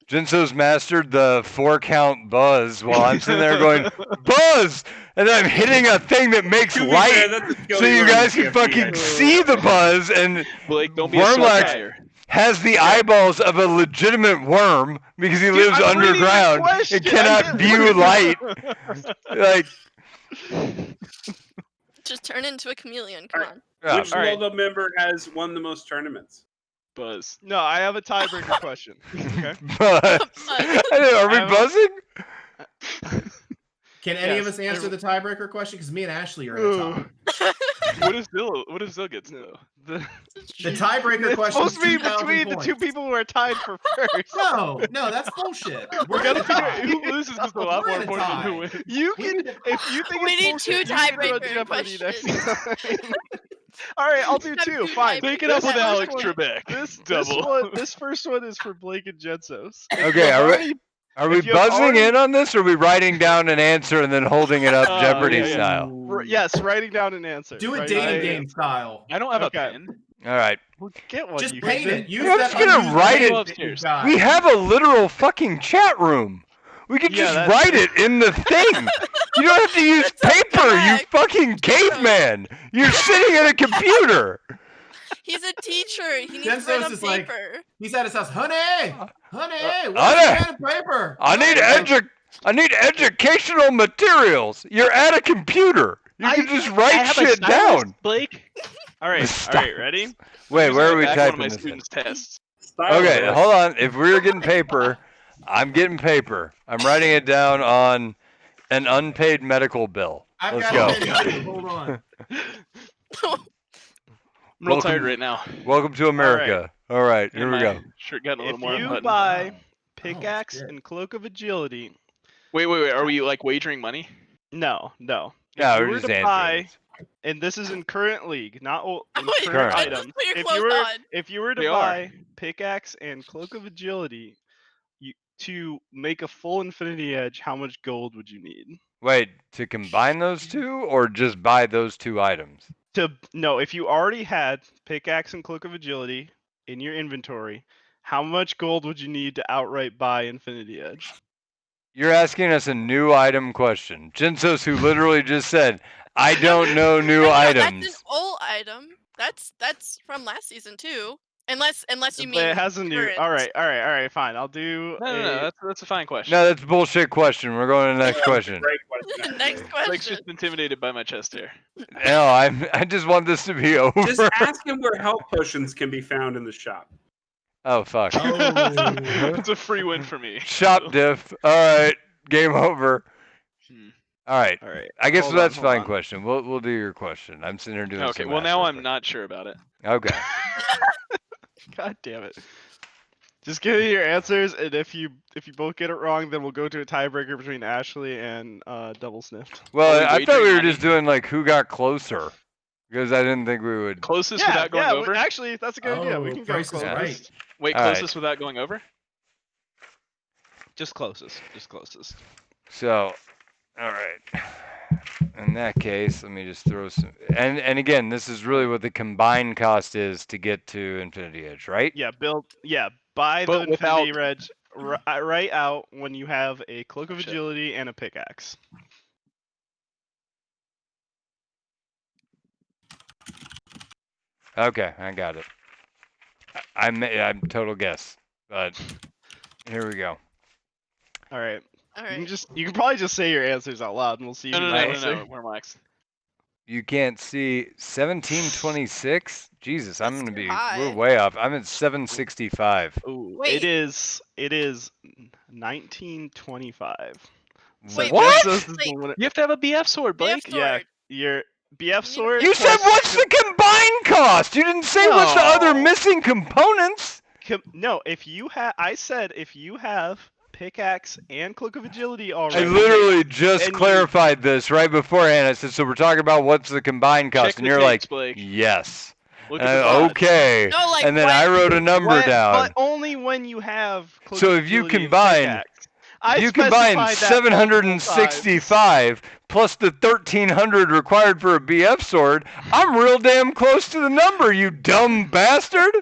Jinso's mastered the 4-count buzz while I'm sitting there going, buzz! And I'm hitting a thing that makes To be light fair, that's a skill so you learn in guys can TFT, fucking actually. see the buzz, and Blake, don't be a sore Wormlax tire. has the eyeballs of a legitimate worm because he lives I'm reading the underground question. and cannot view light. Like, Just turn into a chameleon. Come on. yeah. Which Alright. LOLA member has won the most tournaments? Buzz. No, I have a tiebreaker question. Okay. Buzz. Are we I have a- buzzing? Can any of Yes, us answer the tiebreaker question? Because me and Ashley are at the top. What is Dill get though? The The tiebreaker it's question supposed to be is 2,000 between the points. two people who are tied for first. No, that's bullshit. We We're gotta at the top. figure out who loses because a lot We're more in a important than who tie. wins. You We can, need to- if you think We it's need bullshit, two you can do a tiebreaker Jeopardy next questions. time. All right, I'll do Have two. two Fine. tiebreakers. Take it up with This Alex one- Trebek. This Double. this first one is for Blake and Jetsos. Okay, are we if you have buzzing already- in on this, or are we writing down an answer and then holding it up Jeopardy yeah, yeah. style? Yes, writing down an answer. Do it Writing dating down- game style. I don't have Okay. a pen. All right. Well, get one. Just you paint guys. it. Use I'm that just gonna unused write paint it. that you've got. We have a literal fucking chat room. We could Yeah, just that's write true. it in the thing. You don't have to use That's paper, you correct. fucking caveman. You're sitting at a computer. He's a teacher. He needs to Jensen's write on is like- paper. He's at his house. Honey, what's honey. the pen and paper? I need educational materials. You're at a computer. You can just write shit down. Blake. All right, ready? Wait, where are we One of typing my this in? students' tests. Okay, hold on. If we were getting paper, I'm getting paper. I'm writing it down on an unpaid medical bill. I've Let's got go. a pen. Hold on. I'm real Welcome- tired right now. Welcome to America. All right, here And we my go. Shirt got a little If more you unbuttoned. buy Oh, pickaxe shit. and cloak of agility, Wait. Are we like wagering money? no. If No, you we're were just to answering. buy, and this is in current league, not in Wait, current Current. items. Put your If clothes you were on. if you were to They are. buy pickaxe and cloak of agility, to make a full infinity edge, how much gold would you need? Wait, to combine those two or just buy those two items? No, if you already had pickaxe and cloak of agility in your inventory, how much gold would you need to outright buy infinity edge? You're asking us a new item question. Jinsos, who literally just said, I don't know new No, items. That's an old item. That's from last season too. Unless you But mean it has a new. current. All right, fine. I'll do. No. That's a fine question. No, that's a bullshit question. We're going to the next question. Great question. Next actually. question. Blake's just intimidated by my chest hair. No, I just want this to be over. Just ask him where health potions can be found in the shop. Oh, fuck. Oh. It's a free win for me. Shop diff. All right, game over. Hmm. All right. All right. I guess Hold that's on, fine hold on. question. We'll do your question. I'm sitting here doing Okay. some Well, math now real I'm quick. not sure about it. Okay. God damn it. Just give me your answers, and if you both get it wrong, then we'll go to a tiebreaker between Ashley and Double Sniffed. Well, we I thought we wagering were just money? doing like who got closer, because I didn't think we would. Closest without going over. Actually, that's a good idea. We Oh, can go Price is closest. Right. Wait, All right. closest without going over. Just closest. Just closest. So, all right. In that case, let me just throw some. And again, this is really what the combined cost is to get to Infinity Edge, right? Yeah, buy the But Infinity without- Edge right out when you have a Cloak of Shit. Agility and a pickaxe. Okay, I got it. I'm total guess, but here we go. All right. All You right. can probably just say your answers out loud, and we'll see. No, if no, you no, guys no, say- no. We're Max. You can't see 1726. Jesus, I'm That's gonna too be. high. We're way off. I'm at 765. Ooh, Wait. it is 1925. Wait, What? Jeff says is the Like- winner. You have to have a BF sword, BF Blake. Yeah, sword. your BF You need a sword. You said plus what's the combined cost? You didn't say what's the other No. missing components. No, if you have, I said if you have pickaxe and cloak of agility I already. literally just and you- clarified this right beforehand. I said, so we're talking about what's the combined cost, Check and the you're tapes, like, Blake. yes. Look And at the I- odds. okay. No, like And then what? I wrote a number When- down. But only when you have cloak So of if you agility and combine- pickaxe. I If you combine specified that multiple times. 765 plus the 1300 required for a BF sword, I'm real damn close to the number, you dumb bastard.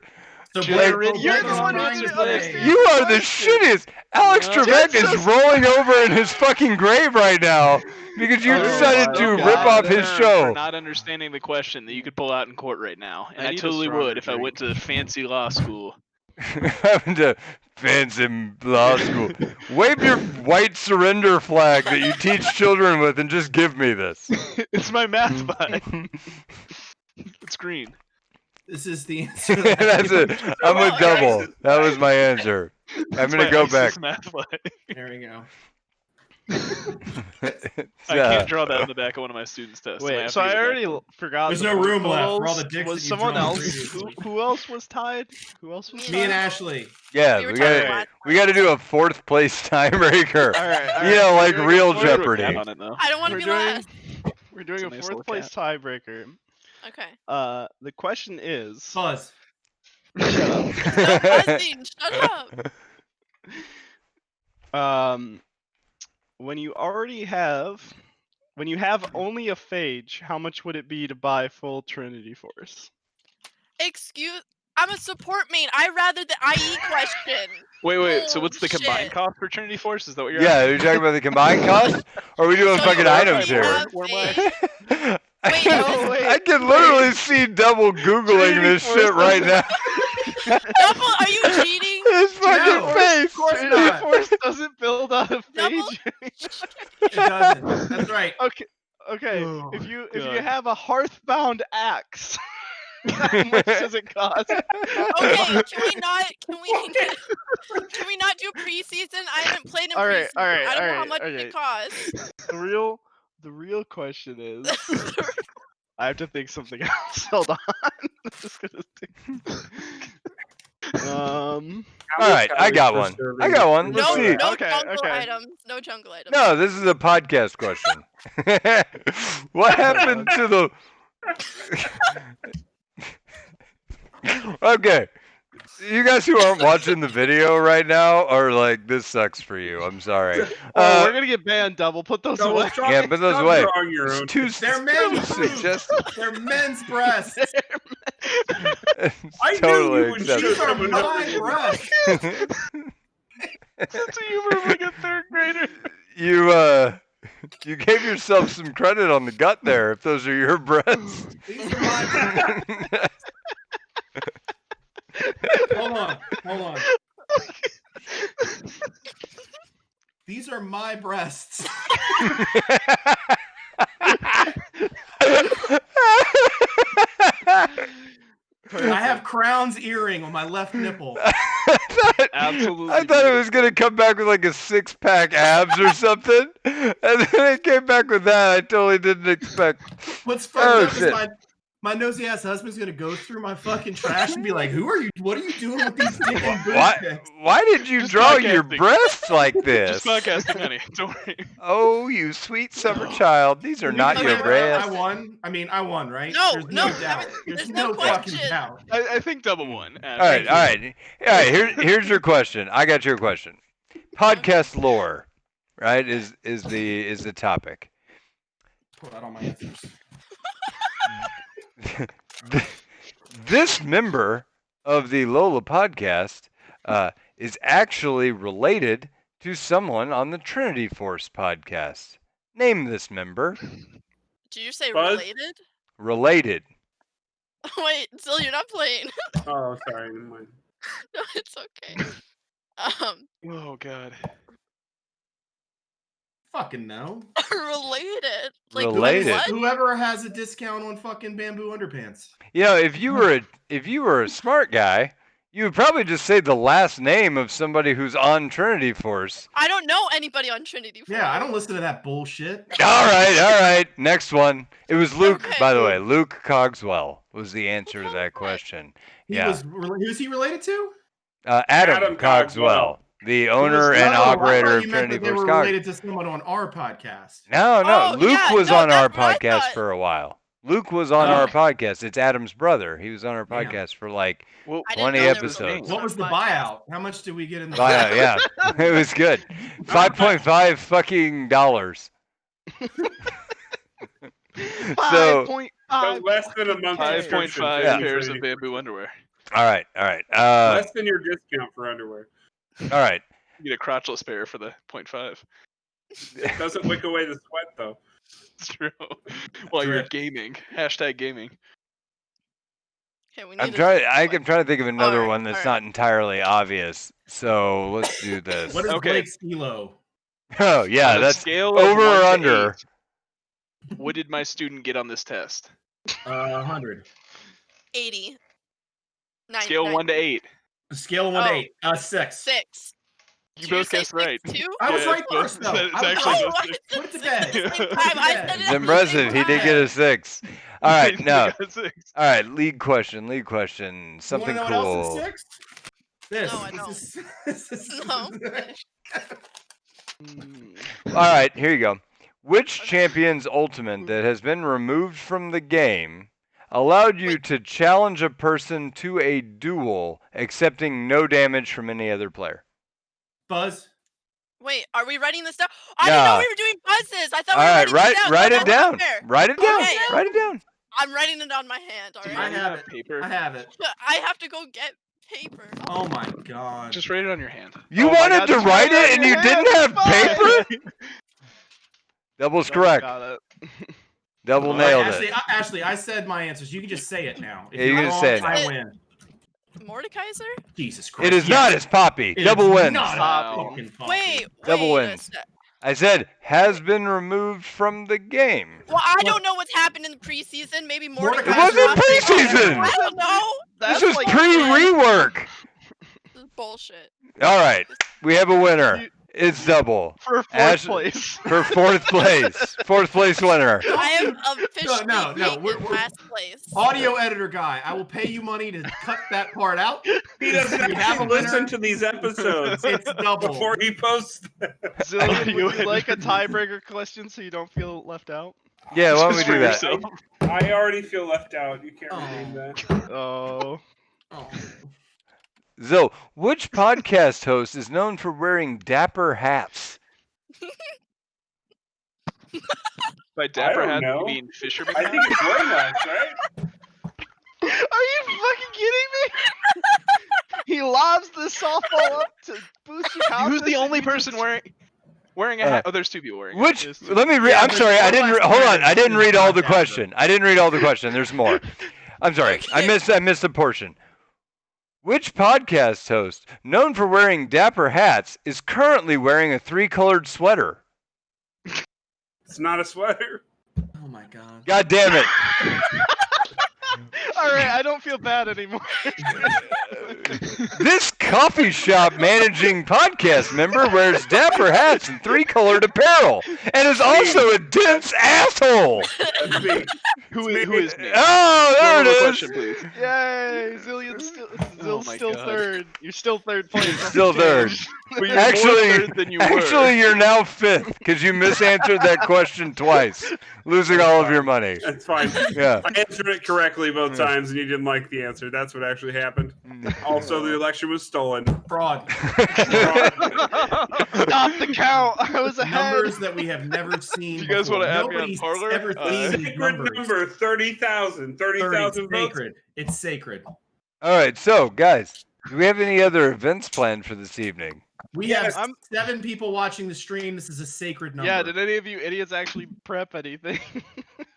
So You're Blake, the You're Blake the is one who trying didn't to say- understand. You are the question. shittiest. Alex No. Trebek is Just- rolling over in his fucking grave right now because you Oh decided my to God. rip off his Term show. For not understanding the question that you could pull out in court right now, and I I need a totally stronger would if I went to fancy law school. Having to fancy law school. Wave your white surrender flag that you teach children with and just give me this. It's my math bot. It's green. This is the answer. That's it. I'm with Oh, double. That was my answer. I'm It's gonna my go ISIS back. math bot. There we go. I can't draw that on the back of one of my students' tests. Wait, so I already forgot. There's the no point room left for all totals. the dicks Was that you've someone drawn else? previously. Who else was tied? Who else was Me and tied? Ashley. Yeah, We were we talking gotta about- we gotta do a fourth place tiebreaker. All right, all You know, right, like we're doing a real fourth- Jeopardy. On it, though. I don't want to We're be doing- last. We're doing It's a a nice fourth little place tiebreaker. Okay. The question is. Buzz. Stop buzzing. Shut up. When you have only a phage, how much would it be to buy full Trinity Force? Excuse. I'm a support main. I rather the IE question. Wait. So what's the combined Bullshit. cost for Trinity Force? Is that what you're Yeah, are you talking about the combined cost? Or are we doing So fucking you items already here? have Where am phage. I Wait, can, no, wait, I can literally see double googling this shit right now. Double? Are you cheating? His fucking No, face. of course Trinity not. Force doesn't build out a Double? phage. It doesn't. That's right. Okay. Oh if you God. have a hearthbound axe, how much does it cost? Okay, can we not do preseason? I haven't played in All right, preseason. all right, I don't know all how right, much okay. it costs. The real question is. I have to think something else. Hold on. Just gonna think. All right, I got one. I got one. Let's No, see. no Okay, jungle okay. items. No jungle items. No, this is a podcast question. What happened to the? Okay, you guys who aren't watching the video right now are like, this sucks for you. I'm sorry. Oh, we're gonna get banned. Double. Put those No, away. stop- Yeah, put those stop away. drawing your own. It's too They're men's too boobs. suggestive. They're men's breasts. It's I knew totally you would shoot These are someone my breasts. acceptable. That's a humor of like a third grader. You gave yourself some credit on the gut there. If those are your breasts. These are my breasts. Hold on. These are my breasts. I have Crown's earring on my left nipple. Absolutely I thought it was gonna come back with like a 6-pack abs or something, and then it came back with that. I totally didn't expect. What's Oh, fucked up shit. is my nosy ass husband's gonna go through my fucking trash and be like, "Who are you? What are you doing with these dick and boob Why? pics?" Why did you Just draw your podcasting. breasts like this? Just podcasting, honey. Don't worry. Oh, you sweet summer child. These are Can we not claim your that breasts. I won. I mean, I won, right? No, There's no, no doubt. there's no no fucking question. doubt. I think double one. All right, all right. Here's your question. I got your question. Podcast lore, right? Is the topic. Pull out all my answers. This member of the LOLA podcast is actually related to someone on the Trinity Force podcast. Name this member. Did you say Buzz? related? Related. Wait, still you're not playing. Oh, sorry. Never mind. No, it's okay. Oh god. fucking know. Related. Like Related. What? Whoever has a discount on fucking bamboo underpants. If you were a smart guy, you would probably just say the last name of somebody who's on Trinity Force. I don't know anybody on Trinity Force. Yeah, I don't listen to that bullshit. All right. Next one. It was Luke, Okay. by the way. Luke Cogswell was the answer to that question. Who's he related to? Adam Cogswell, the owner and operator of you meant Trinity that they Force were Cogs. related to someone on our podcast. No. Oh, Luke yeah, was no, on our that's what I podcast thought. for a while. Luke was on our podcast. It's Adam's brother. He was on our Damn. podcast for like Well, I didn't 20 know there was a episodes. Luke What was the on podcast. buyout? How much did we get in the buyout. Yeah, it was good. $5.5 fucking dollars. So 5.5 So less than a month's 5.5 subscription. Yeah. pairs of bamboo underwear. all right. Less than your discount for underwear. All right. You get a crotchless pair for the 0.5. It doesn't wick away the sweat though. It's true. While you're Drip. gaming. Hashtag gaming. Okay, we need I'm to trying. do I'm like- trying to think of another Alright, one that's alright. not entirely obvious. So let's do this. What is Okay. Blake's kilo? Oh yeah, On a that's scale of over 1 or to under. 8, what did my student get on this test? 100. 80. Scale 1 to 8. Scale of 1 to Oh. 8. 6. 6. You Did both say guessed right. 6 too? I was Yeah, right it's both- first, though. It's I was actually right. Oh, both- I said Put it to the bed. same Put it to time. I bed. said it It's at the impressive. same He did get a 6. All right, You now. got 6. All right, lead question. Something you wanna know what else cool. is 6? This. No, I don't. This is- No. All right, here you go. Which champion's ultimate that has been removed from the game allowed you to challenge a person to a duel, accepting no damage from any other player? Buzz. Wait, are we writing this down? I didn't know Yeah. we were doing buzzes. I thought All we were right, writing this down. write No, it that's not down. fair. Write it down. Okay. Write it down. I'm writing it on my hand, Do you alright? I have have it. paper? I have it. I have to go get paper. Oh my god. Just write it on your hand. You Oh my wanted God, to just write write it it on and your you didn't hand, have it's paper? Double's No, correct. got it. Double All right, nailed Ashley, it. Ashley, I said my answers. You can just say it now. If Yeah, you you're can wrong, say it I now. win. Mordekaiser? Jesus Christ. It is yes. not as Poppy. It Double is wins. Not Wow. a fucking fuck. Wait, Double wait a wins. sec. I said has been removed from the game. Well, I don't know what's happened in the preseason. Maybe Mordekaiser- It wasn't Mordekaiser. preseason. I don't know. This That's was like pre-rework. This is bullshit. All right, we have a winner. It's double for 4th Ash- place. for fourth place. Fourth place winner. I am officially no, taking we're- last place. Audio editor guy, I will pay you money to cut that part out. He doesn't We have a have to winner. listen to these episodes It's double. before he posts them. Zillion, You would you like a editor. tiebreaker question so you don't feel left out? Yeah, why don't we Just do for that? yourself. I already feel left out. You can't Oh. redeem that. Oh. Oh. Zo, which podcast host is known for wearing dapper hats? By dapper don't hat, know. you mean fisherman I hat? think it's Rolex, right? Are you fucking kidding me? He lobs the softball up to boost your confidence. Who's the only and you person just- wearing a hat? Oh, there's 2 people wearing Which? it. Let me read. Yeah, I'm but sorry. I one didn't. last Hold on. time I didn't is read all the podcast, question. I didn't read all the question. There's more. I'm sorry. I missed a portion. Which podcast host, known for wearing dapper hats, is currently wearing a 3-colored sweater? It's not a sweater. Oh my god. God damn it! All right, I don't feel bad anymore. This coffee shop managing podcast member wears dapper hats and 3-colored apparel, and is also a dense asshole. That's me. Who is me? Oh, there One more it question, is. please. Yay, Zillion's still, Zill's my still God. third. You're still third place. Still third. Well, you're Actually- more third than you were. Actually, you're now 5th because you misanswered that question twice, losing all of your money. That's fine. Yeah. I answered it correctly both times, and you didn't like the answer. That's what actually happened. Also, the election was stolen. Fraud. Stop the count. I was ahead. Numbers that we have never seen. You guys before. wanna add me on Nobody's Parler? ever seen these Sacred numbers. number 30,000. 30, 30,000 votes. sacred. It's sacred. All right, so guys, do we have any other events planned for this evening? We Yes. have 7 people watching the stream. This is a sacred number. Yeah, did any of you idiots actually prep anything?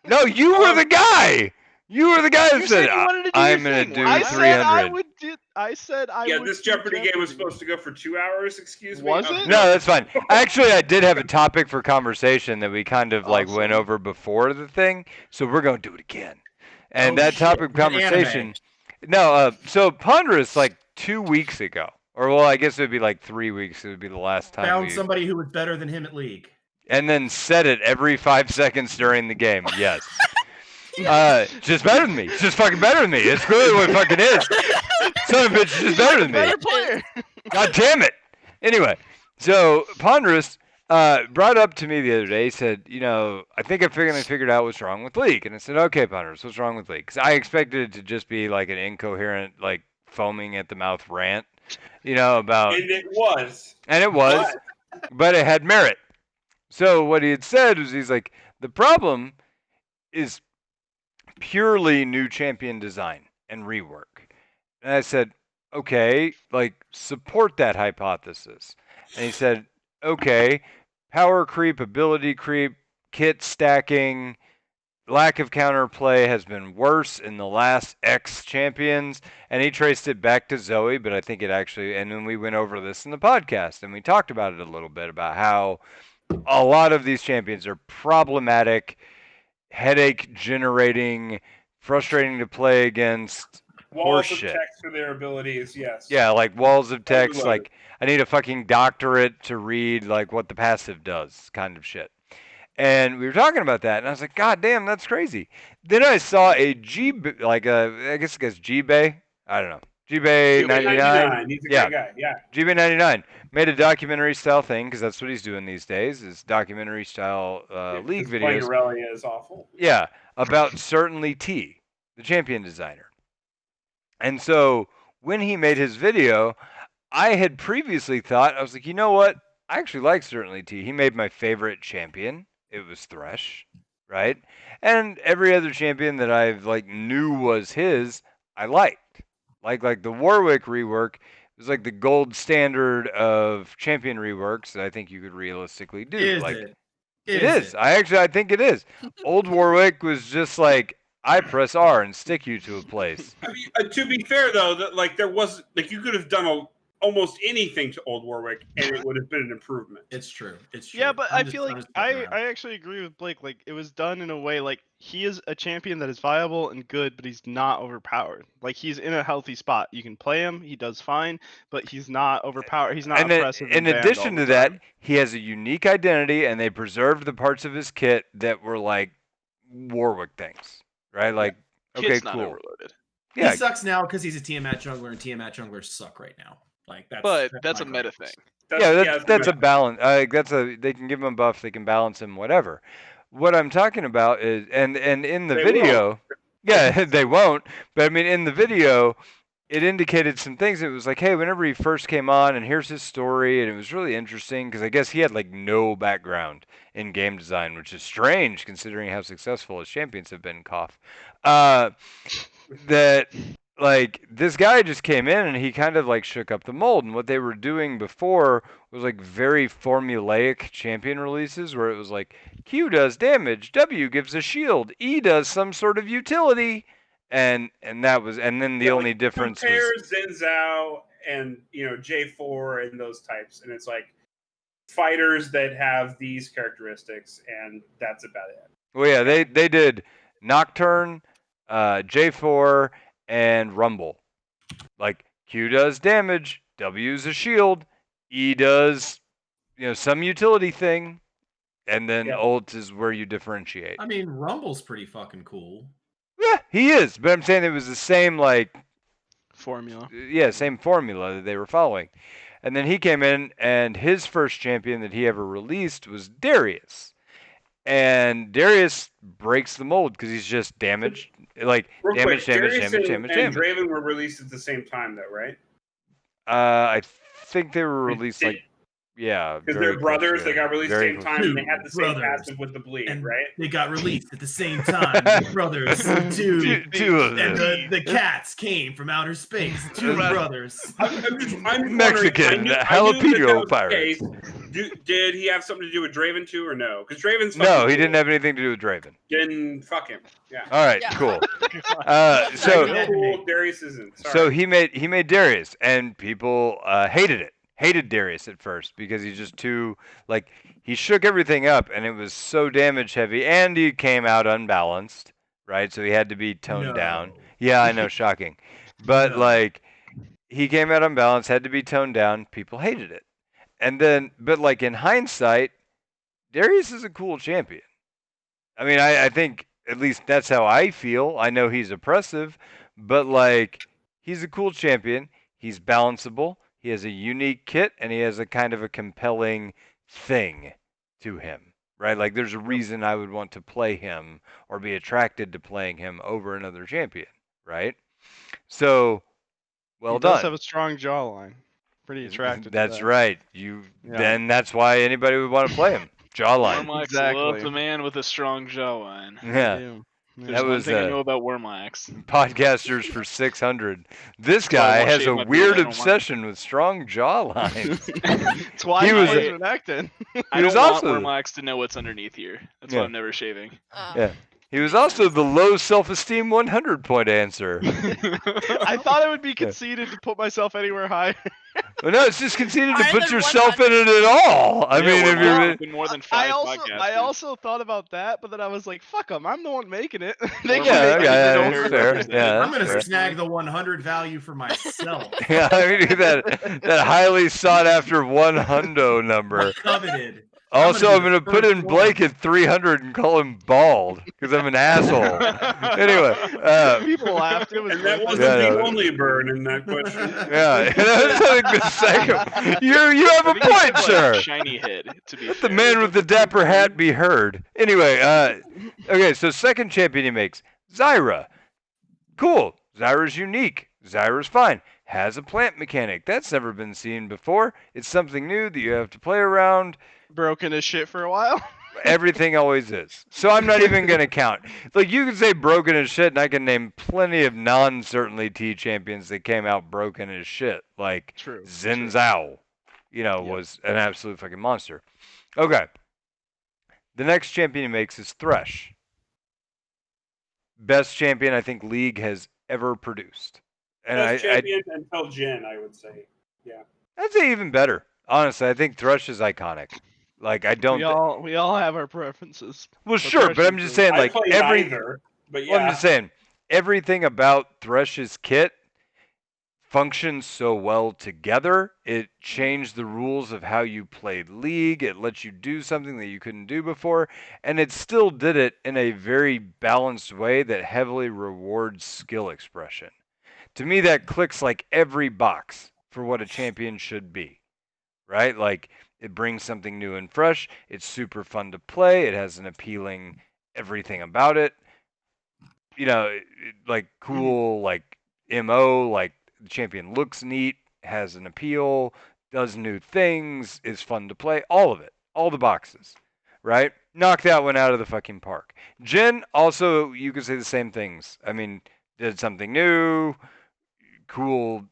No, you were the guy. You were the guy that You said, said you wanted to do I'm your gonna thing. do I said I 300. would do. I said I Yeah, would. this do Jeopardy game was supposed to go for 2 hours. Excuse me. Was it? No, that's fine. Actually, I did have a topic for conversation that we kind of like went Awesome. over before the thing, so we're gonna do it again. And Oh, that shit. topic of Was it conversation. anime? No, so Ponderous like 2 weeks ago, or well, I guess it would be like 3 weeks. It would be the last time Found we. somebody who was better than him at League. And then said it every 5 seconds during the game. Yes. Just better than me. Just fucking better than me. It's clearly what it fucking is. Son of a bitch is just better than me. Better player. God damn it. Anyway, so Ponderous brought up to me the other day. He said, I think I finally figured out what's wrong with League. And I said, okay, Ponderous, what's wrong with League? Because I expected it to just be like an incoherent, like foaming at the mouth rant, about. And it was. And it was, but it had merit. So what he had said was he's like, the problem is purely new champion design and rework. And I said, okay, like support that hypothesis. And he said, okay, power creep, ability creep, kit stacking, lack of counterplay has been worse in the last X champions. And he traced it back to Zoe, but I think it actually, and then we went over this in the podcast and we talked about it a little bit about how a lot of these champions are problematic, headache generating, frustrating to play against. Walls of Horseshit. text for their abilities, yes. Yeah, like walls of text, Overloaded. like I need a fucking doctorate to read like what the passive does, kind of shit. And we were talking about that, and I was like, God damn, that's crazy. Then I saw a I guess G-Bay, I don't know, G-Bay 99. He's a Yeah. great guy, yeah. G-Bay 99 made a documentary style thing because that's what he's doing these days is documentary style league Because playing videos. Aurelia is awful. Yeah, about Certainly T, the champion designer. And so when he made his video, I had previously thought, I was like, you know what? I actually like Certainly T. He made my favorite champion. It was Thresh, right? And every other champion that I've like knew was his, I liked. Like the Warwick rework was like the gold standard of champion reworks that I think you could realistically do. Is like it? it is. I think it is. Old Warwick was just like I press R and stick you to a place. I mean, to be fair though, that like there was like you could have done almost anything to Old Warwick and it would have been an improvement. It's true. It's true. Yeah, but I'm I just- feel I'm like just fucking around. I actually agree with Blake. Like it was done in a way like he is a champion that is viable and good, but he's not overpowered. Like he's in a healthy spot. You can play him; he does fine, but he's not overpowered. He's not And then, oppressive. in and banned addition all to the that, time. he has a unique identity, and they preserved the parts of his kit that were like Warwick things, right? Like, okay, Kit's not cool. overloaded. Yeah, He sucks now because he's a Tiamat jungler, and Tiamat junglers suck right now. Like that's. But that's my a meta gripe. thing. that's a balance. They can give him a buff, they can balance him, whatever. What I'm talking about is, and in the They video, yeah, they won't. But I mean, in the video, it indicated some things. It was like, hey, whenever he first came on, and here's his story, and it was really interesting because I guess he had like no background in game design, which is strange considering how successful his champions have been. Cough. That like this guy just came in and he kind of like shook up the mold, and what they were doing before was like very formulaic champion releases where it was like Q does damage, W gives a shield, E does some sort of utility, and that was, and then the only difference compare was Xin Zhao and J4 and those types, and it's like fighters that have these characteristics, and that's about it. well, yeah, they did Nocturne, J4, and Rumble. Like Q does damage, W's a shield, E does some utility thing, and then ult is where you differentiate. I mean, Rumble's pretty fucking cool. Yeah, he is, but I'm saying it was the same Formula. same formula that they were following. And then he came in, and his first champion that he ever released was Darius. And Darius breaks the mold because he's just damaged, like Real damage. quick, Darius and Draven were released at the same time, though, right? I think they were released like Yeah, Because very they're brothers. close They got released at the very same close. time, and they had Two the same brothers. passive with the bleed, And right? they got released at the same time. The brothers, two, Two of and them. the cats came from outer space. Two Right. brothers. I'm Mexican wondering, jalapeno was the pirates. case. Did he have something to do with Draven too, or no? Because Draven's No, fucking he cool. didn't have anything to do with Draven. Then fuck him. Yeah. All right, Yeah. cool. So Yeah. cool. Darius isn't. Sorry. So he made Darius, and people hated it. Hated Darius at first because he's just too like he shook everything up, and it was so damage heavy, and he came out unbalanced, right? So he had to be toned down. No. Yeah, I know, shocking, but No. like he came out unbalanced, had to be toned down. People hated it, and then but like in hindsight, Darius is a cool champion. I mean, I think at least that's how I feel. I know he's oppressive, but like he's a cool champion. He's balanceable. He has a unique kit, and he has a kind of a compelling thing to him, right? Like there's a reason I would want to play him or be attracted to playing him over another champion, right? So, well he done. does have a strong jawline. Pretty attracted. to That's that. right. Yeah. Then that's why anybody would want to play him. Jawline. Wormlax Exactly. loves a man with a strong jawline. Yeah. Yeah. There's That one was, thing I know about Wormlax. Podcasters for 600. This why I guy won't has shave a my beard, weird I don't want- obsession with strong jawlines. That's why He he was was a- acting. I He was don't also- want Wormlax to know what's underneath here. That's Yeah. why I'm never shaving. Yeah. He was also the low self-esteem 100 point answer. I thought it would be conceited to put myself anywhere higher. Well, no, it's just conceited to Higher put than yourself in it at all. I mean, if Wormlax you're has been more than 5 podcasts. I also thought about that, but then I was like, "Fuck them! I'm the one making it." They Wormlax can Yeah, make yeah, it. yeah, very it's fair. represented. Yeah, I'm gonna that's fair. snag the 100 value for myself. Yeah, I mean that highly sought after 100 number. Coveted. Also, I'm gonna be the put in first Blake one. at 300 and call him bald because I'm an asshole. Anyway, People laughed. It was and that great. wasn't Yeah, the no. only burn in that question. yeah, that's like the second. You have I a think he said, point, like, sir. Shiny head, to be Let the fair. man with the dapper hat be heard. Anyway, okay, so second champion he makes, Zyra. Cool. Zyra's unique. Zyra's fine. Has a plant mechanic. That's never been seen before. It's something new that you have to play around. Broken as shit for a while. Everything always is. So I'm not even going to count. Like, you can say broken as shit, and I can name plenty of non-certainly T champions that came out broken as shit. Like, True. Xin Zhao, was an absolute fucking monster. Okay. The next champion he makes is Thresh. Best champion I think League has ever produced. And Best champion until Jin, I would say. Yeah. I'd say even better. Honestly, I think Thresh is iconic. Like, I don't. We all have our preferences. Well, sure, Thresh but I'm is just the- saying, I like, played either, but yeah. Well, I'm just saying, everything about Thresh's kit functions so well together. It changed the rules of how you played League. It lets you do something that you couldn't do before, and it still did it in a very balanced way that heavily rewards skill expression. To me, that clicks like every box for what a champion should be, right? Like, it brings something new and fresh. It's super fun to play. It has an appealing everything about it. Like cool, like MO, like the champion looks neat, has an appeal, does new things, is fun to play. All of it. All the boxes, right? Knocked that one out of the fucking park. Jin, also, you could say the same things. I mean, did something new, cool,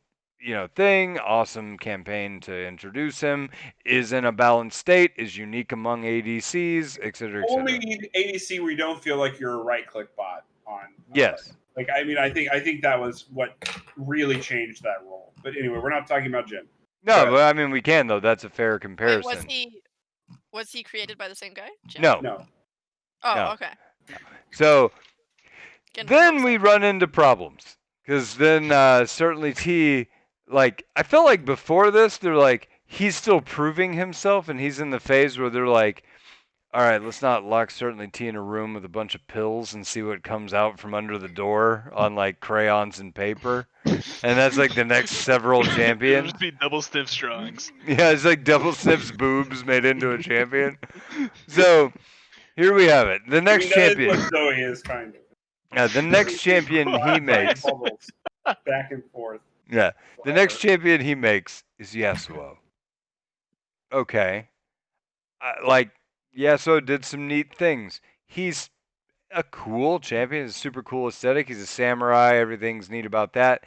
thing, awesome campaign to introduce him, is in a balanced state, is unique among ADCs, etc., etc. Only ADC where you don't feel like you're a right-click bot on. Yes. Like, I mean, I think that was what really changed that role. But anyway, we're not talking about Jin. No, but I mean, we can, though. That's a fair Wait, comparison. was he created by the same guy? Jim? No. No. Oh, no. okay. So Getting then close we run into problems. Because then certainly T, like, I felt like before this, they're like, he's still proving himself, and he's in the phase where they're like, all right, let's not lock certainly T in a room with a bunch of pills and see what comes out from under the door on, like, crayons and paper. And that's, like, the next several It'll champions. just be double stiff strongs. Yeah, it's like double snips boobs made into a champion. So here we have it. The next that champion. is what Zoe is, kind of. Yeah, the next champion he makes. Bubbles back and forth. Yeah, the next champion he makes is Yasuo. okay. Like, Yasuo did some neat things. He's a cool champion. It's a super cool aesthetic. He's a samurai. Everything's neat about that.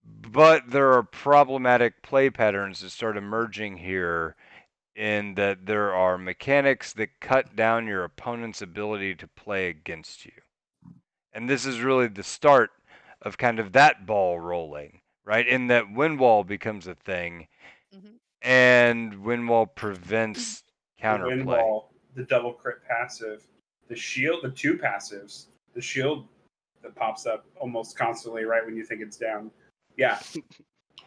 But there are problematic play patterns that start emerging here in that there are mechanics that cut down your opponent's ability to play against you. And this is really the start of kind of that ball rolling, right? In that wind wall becomes a thing, Mhm. and wind wall prevents The wind counterplay. wall, the double crit passive, the shield, the two passives, the shield that pops up almost constantly right when you think it's down. Yeah.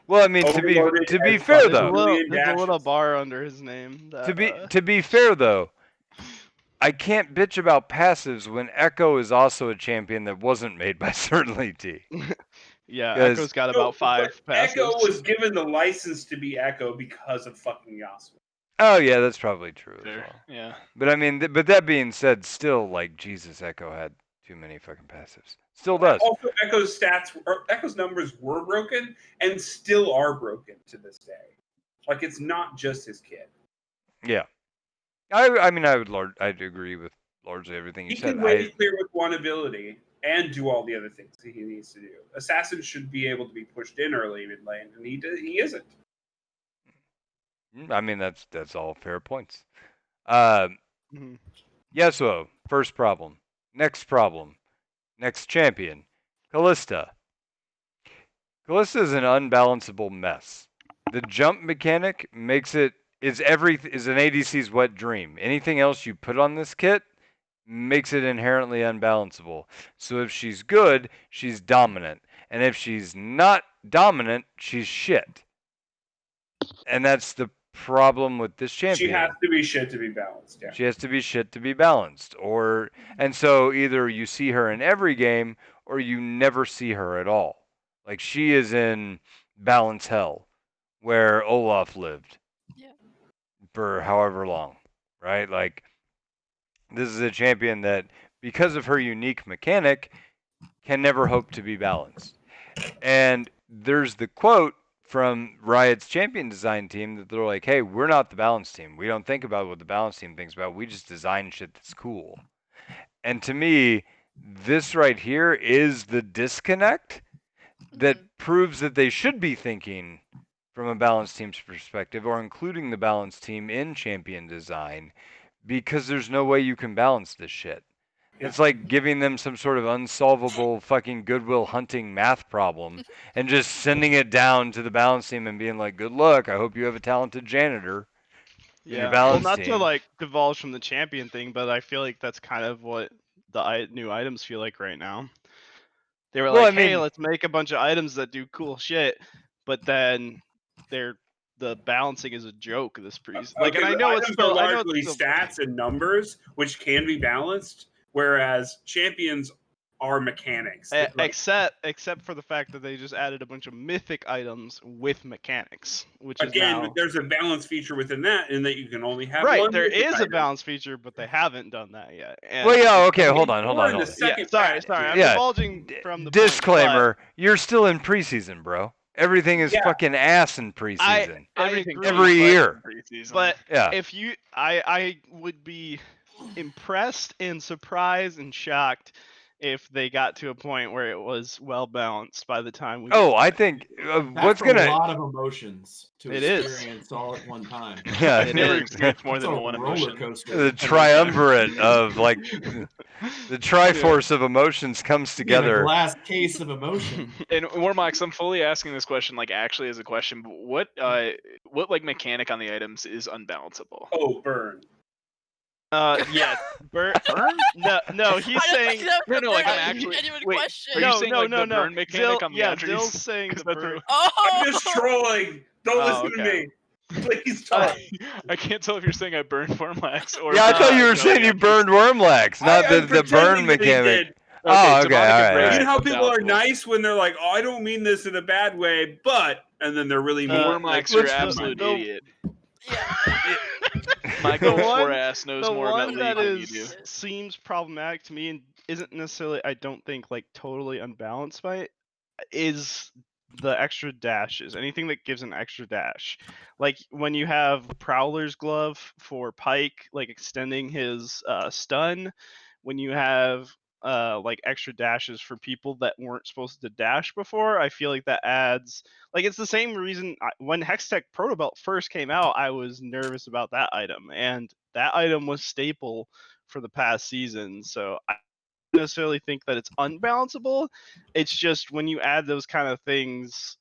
Well, I mean, to be Overloaded fair as There's a though, little, million there's a little dashes. bar under his name. to be fair though, I can't bitch about passives when Echo is also a champion that wasn't made by Certainly T. Yeah, 'Cause- Echo's got No, about 5 but passives. Echo was given the license to be Echo because of fucking Yasuo. Oh yeah, that's probably true as Fair. well. Yeah. But I mean, but that being said, still like Jesus, Echo had too many fucking passives. Still does. Also, Echo's stats, or Echo's numbers were broken and still are broken to this day. Like it's not just his kid. Yeah. I mean, I'd agree with largely everything you He said. can wave clear with one ability and do all the other things that he needs to do. Assassin should be able to be pushed in early mid lane, and he isn't. I mean, that's all fair points. Mhm. Yasuo, first problem. Next problem. Next champion. Callista. Callista is an unbalanceable mess. The jump mechanic makes it is an ADC's wet dream. Anything else you put on this kit makes it inherently unbalanceable. So if she's good, she's dominant. And if she's not dominant, she's shit. And that's the problem with this champion. She has to be shit to be balanced. Yeah. She has to be shit to be balanced. And so either you see her in every game or you never see her at all. Like she is in balance hell where Olaf lived. Yeah. For however long, right? Like this is a champion that because of her unique mechanic can never hope to be balanced. And there's the quote from Riot's champion design team that they're like, hey, we're not the balance team. We don't think about what the balance team thinks about. We just design shit that's cool. And to me, this right here is the disconnect that proves that they should be thinking from a balance team's perspective or including the balance team in champion design because there's no way you can balance this shit. It's like giving them some sort of unsolvable fucking Goodwill Hunting math problem and just sending it down to the balance team and being like, good luck. I hope you have a talented janitor in your Yeah. Well, balance not team. to like divulge from the champion thing, but I feel like that's kind of what the new items feel like right now. They were Well, like, I mean- hey, let's make a bunch of items that do cool shit, but then the balancing is a joke this preseason. Like, Okay, and I the know it's items still are I know largely it's still, stats and numbers, which can be balanced, whereas champions are mechanics. Like, except for the fact that they just added a bunch of mythic items with mechanics, which is again, now there's a balance feature within that, in that you can only have right. one. There mythic is a item. balance feature, but they haven't done that yet. And Well, yeah, okay, It's hold on. more in the yeah, second sorry, patch. I'm Yeah, divulging from the Disclaimer, you're still in preseason, bro. Everything is Yeah. fucking ass in preseason. I Everything's agree, Every but- year. Preseason. But Yeah. if you, I would be impressed and surprised and shocked if they got to a point where it was well balanced by the time we. Oh, I think That's what's a gonna lot of emotions to It is. experience all at one time. yeah, I've never is. experienced more That's than a one roller emotion. coaster. the triumvirate of like the Triforce of emotions comes In a together. glass case of emotion. And Warmox, I'm fully asking this question like actually as a question, but what like mechanic on the items is unbalanceable? Oh, burn. Yeah, burn. No, he's saying. No, like, I'm I- actually- genuine wait, question. Are you No, saying no, like no, the no. burn mechanic on the yeah, attributes? Dill's saying 'Cause the that's burn. Oh, I'm just trolling. Don't Oh, listen okay. to me. Please talk. I can't tell if you're saying I burned Wormlax or. Yeah, I thought you were no, saying you yeah, burned Wormlax, not I'm the burn pretending that he mechanic. did. Oh, okay, demonic all right, abrasion all You know how is people are unbalanceable. nice when they're like, "Oh, I don't mean this in a bad way," but, and then they're really mean. Wormlax, Like, you're let's- an absolute the- idiot. yeah. Michael The one- poor ass knows The more about one that league than you do. is seems problematic to me and isn't necessarily, I don't think, like totally unbalanced by it, is the extra dashes, anything that gives an extra dash. Like when you have Prowler's Glove for Pike, like extending his stun, when you have like extra dashes for people that weren't supposed to dash before, I feel like that adds, like, it's the same reason when Hextech Protobelt first came out, I was nervous about that item, and that item was staple for the past season, so I don't necessarily think that it's unbalanceable. It's just when you add those kind of things,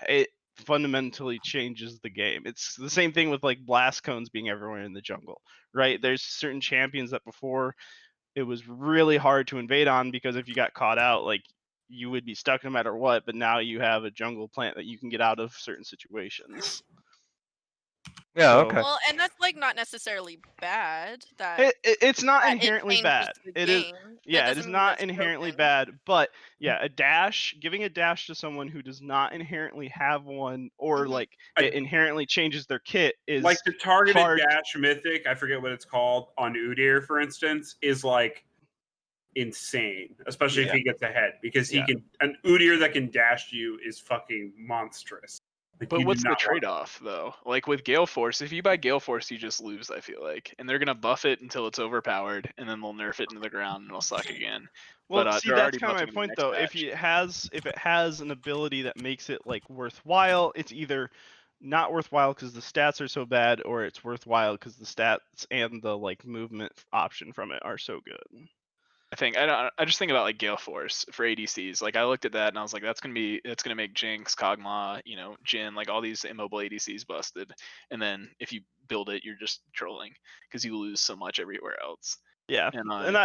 it fundamentally changes the game. It's the same thing with like blast cones being everywhere in the jungle, right? There's certain champions that before it was really hard to invade on because if you got caught out, like, you would be stuck no matter what, but now you have a jungle plant that you can get out of certain situations. Yeah, So- okay. Well, and that's like not necessarily bad. That It's not that inherently it bad. changes the It is, game. That yeah, it doesn't is mean not it's inherently broken. bad, but yeah, a dash, giving a dash to someone who does not inherently have one, or Mhm. like I- it inherently changes their kit, is Like the targeted hard. dash mythic, I forget what it's called, on Udyr, for instance, is like insane, especially if Yeah. he gets ahead, because he Yeah. can, an Udyr that can dash you is fucking monstrous. Like, But you do what's the not want- trade-off though? Like with Gale Force, if you buy Gale Force, you just lose. I feel like, and they're gonna buff it until it's overpowered, and then they'll nerf it into the ground, and it'll suck again. Well, But see, they're that's already kind of my buffing in the point, next though. patch. If it has an ability that makes it like worthwhile, it's either not worthwhile because the stats are so bad, or it's worthwhile because the stats and the like movement option from it are so good. I just think about like Gale Force for ADCs. Like I looked at that and I was like, that's gonna make Jinx, Kog'Maw, Jhin, like all these immobile ADCs busted. And then if you build it, you're just trolling because you lose so much everywhere else. Yeah, And and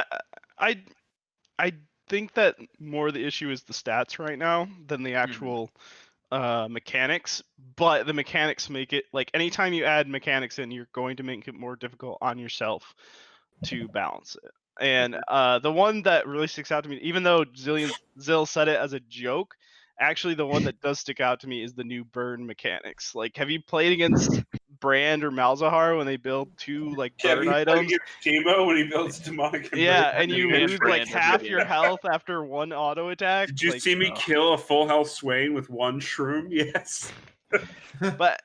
I think that more the issue is the stats right now than the actual mechanics. But the mechanics make it like anytime you add mechanics in, you're going to make it more difficult on yourself to balance it. And the one that really sticks out to me, even though Zill said it as a joke, actually the one that does stick out to me is the new burn mechanics. Like, have you played against Brand or Malzahar when they build two like burn Kevin items? Timo when he builds demonic. Yeah, and you Brand lose like every half game. your health after one auto attack. Did you like, see me kill a full health Swain with one shroom? Yes. But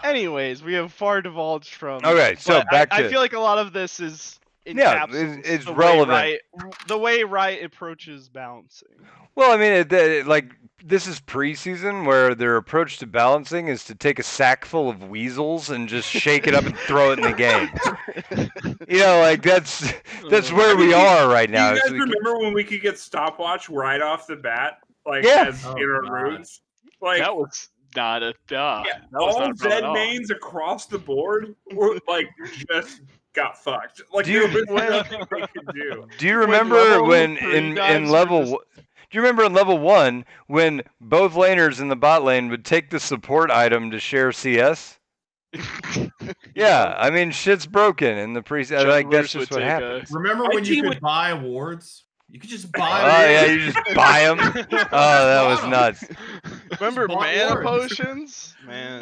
anyways, we have far divulged from. Okay, so but back I to- feel like a lot of this is Yeah, encapsulates it's the relevant. the way Riot approaches balancing. Well, I mean, like this is preseason where their approach to balancing is to take a sack full of weasels and just shake it up and throw it in the game. Like that's where we are right Do now. you It's guys like- remember when we could get stopwatch right off the bat, like Yeah. as Oh, in our God. roots? Like That was not a yeah, that was all not a problem Zed at all. mains across the board were like just got fucked. Like Do you- there was nothing they could do. Do you When remember level when 3 in guys level? were just- Do you remember in level 1 when both laners in the bot lane would take the support item to share CS? Yeah, I mean shit's broken in the preseason. Like that's Junglers would just what take happens. Remember My when you team could would- buy awards? You could just buy Oh awards. yeah, you just buy them. Oh, that was nuts. Remember bought mana wards. potions? Man.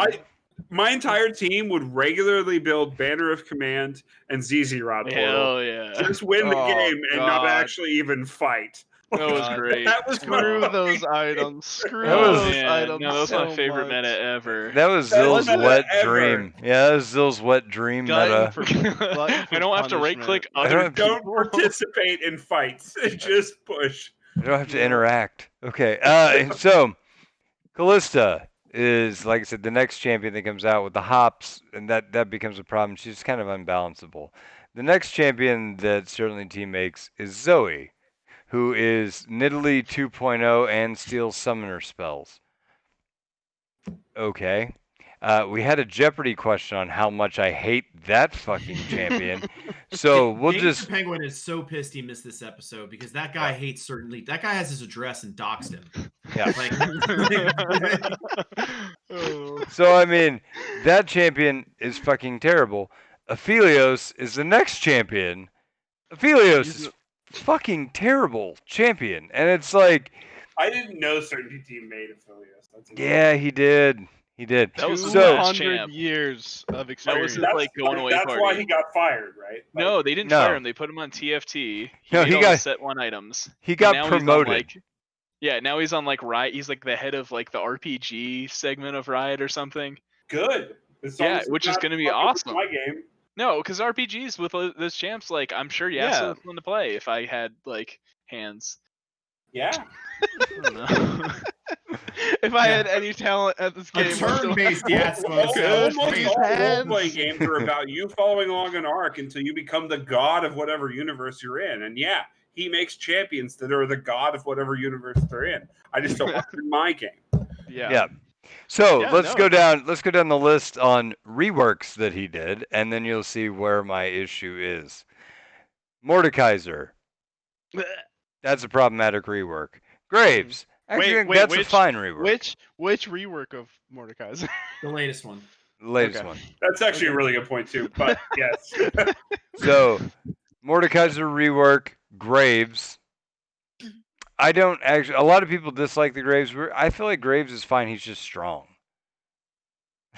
My entire team would regularly build Banner of Command and ZZ Rod Portal. Hell yeah. Just win the Oh, game and not God. actually even fight. That was God. great. That was Screw my those items. Screw That was- those man. items. No, that was so my favorite much. meta ever. That was That Zill's was wet ever. dream. Yeah, that was Zill's wet dream Glutton meta. for- glutton I don't have to right punishment. click I other Don't people. participate in fights. Just push. I don't have to Yeah. interact. Okay, so Callista is, like I said, the next champion that comes out with the hops, and that becomes a problem. She's kind of unbalanceable. The next champion that certainly team makes is Zoe, who is Nidalee 2.0 and steals summoner spells. Okay. We had a Jeopardy question on how much I hate that fucking champion. So we'll James just. the Penguin is so pissed he missed this episode because that guy hates certainly. That guy has his address and doxed him. Yeah. Like, So I mean, that champion is fucking terrible. Aphelios is the next champion. Aphelios is fucking terrible champion, and it's like, I didn't know Certainty Team made affiliates. That's yeah, he did. He did. That was his So- last 200 champ. years of That was experience. his, like, going away that's party. why he got fired, right? No, they didn't No. fire him. They put him on TFT. No, made he all got- the set one items. He And got now he's on, promoted. like- Yeah, now he's on like Riot. He's like the head of like the RPG segment of Riot or something. Good. As long Yeah, as it's which is not going to be fucking with awesome. My game. No, because RPGs with those champs, like I'm sure Yasuo is fun to play if I had like hands. Yeah. I don't know. If I had any talent at this A game, turn-based Yasuo Almost sounds all great. role-playing games are about you following along an arc until you become the god of whatever universe you're in. And yeah, he makes champions that are the god of whatever universe they're in. I just don't want it in my game. Yeah. So Yeah, let's no. go down. Let's go down the list on reworks that he did, and then you'll see where my issue is. Mordekaiser. That's a problematic rework. Graves. Actually, I think that's a fine rework. Which rework of Mordekaiser? The latest one. The latest Okay. one. That's actually a really good point too. But yes. So, Mordekaiser rework, Graves. I don't actually. A lot of people dislike the Graves. I feel like Graves is fine. He's just strong.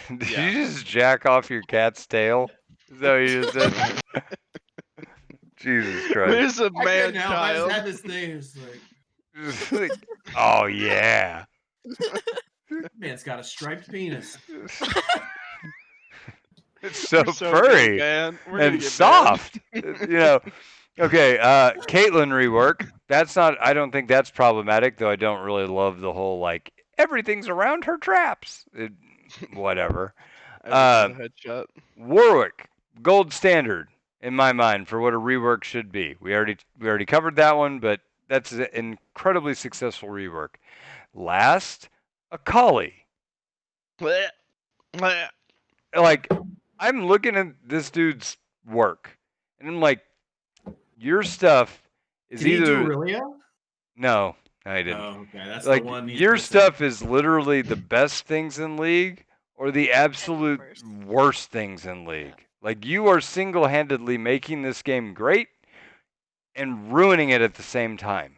Did Yeah. you just jack off your cat's tail? Is that what you just did? Jesus Christ. There's a I man couldn't help. I child. just had this thing. It's like, Just like, oh yeah. man's got a striped penis. It's so We're so furry good, man. We're gonna and get soft. Okay, Caitlyn rework. That's not. I don't think that's problematic, though. I don't really love the whole like everything's around her traps. Whatever. banned. Everything's a headshot. Warwick, gold standard in my mind for what a rework should be. We already covered that one, but that's an incredibly successful rework. Last, Akali. Blech. Blech. Like, I'm looking at this dude's work, and I'm like, your stuff is Did he do either Aurelia? no, I didn't. Oh, okay. That's Like, the one. he's your missing. stuff is literally the best things in League or the absolute worst things in League. Like, you are single-handedly making this game great and ruining it at the same time.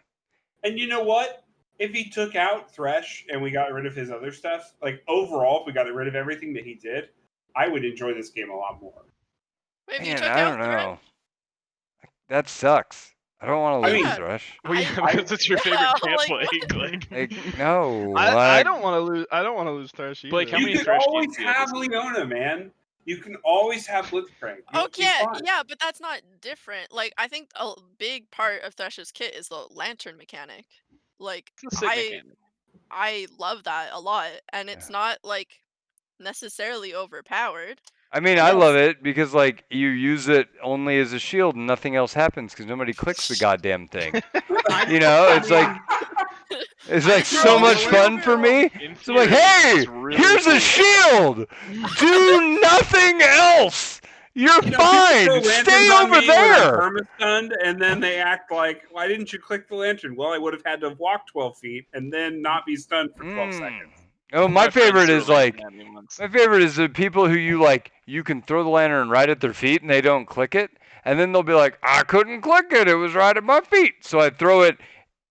And you know what? If he took out Thresh and we got rid of his other stuff, like overall, if we got rid of everything that he did, I would enjoy this game a lot more. If you Man, took I out don't Thresh, know. That sucks. I don't want to I lose mean- Thresh. Well, yeah, I- because it's your favorite Yeah, champ like- Blake. Like, No. I like- don't want to lose. I don't want to lose Thresh either. Blake, how You many can Thresh always games do you have have this season? Leona, man. You can always have Blitzcrank. Oh You'll be yeah, fine. yeah, but that's not different. Like I think a big part of Thresh's kit is the lantern mechanic. Like It's a sick mechanic. I love that a lot, and it's not like necessarily overpowered. I mean, I love it because like you use it only as a shield and nothing else happens because nobody clicks the goddamn thing. You know, it's like so I much know, fun for me. In So I'm like, theory, hey, it's really here's a cool. shield. Do nothing else. You're You know, people fine. throw lanterns Stay on over me when I'm there. perma-stunned, and then they act like, why didn't you click the lantern? Well, I would have had to walk 12 feet and then not be stunned for 12 seconds. Oh, my friend favorite threw a is like lantern at me once. my favorite is the people who you can throw the lantern right at their feet and they don't click it, and then they'll be like, I couldn't click it. It was right at my feet. So I throw it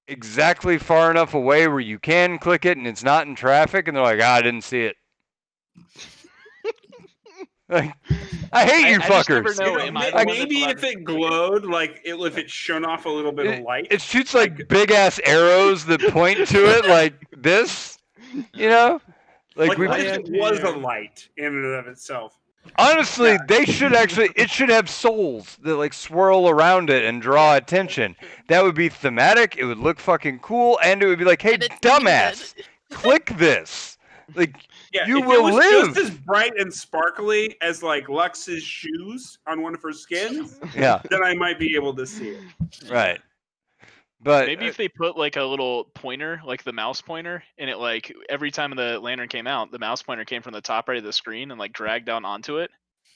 exactly far enough away where you can click it and it's not in traffic, and they're like, I didn't see it. Like, I hate you I just never fuckers. know. You know, am I the one that's maybe allowed if to it click glowed, like if it shone off a little bit of light. It shoots like big ass arrows that point to it like this, you know? Like, we what if it was a light in and of itself? honestly, they should it should have souls that like swirl around it and draw attention. That would be thematic, it would look fucking cool, and it would be like, hey, And it's dumbass, click this. Like, Yeah, you if will it was live. just as bright and sparkly as like Lux's shoes on one of her skins, Yeah, then I might be able to see it. right. But Maybe if they put like a little pointer, like the mouse pointer, and it like every time the lantern came out, the mouse pointer came from the top right of the screen and like dragged down onto it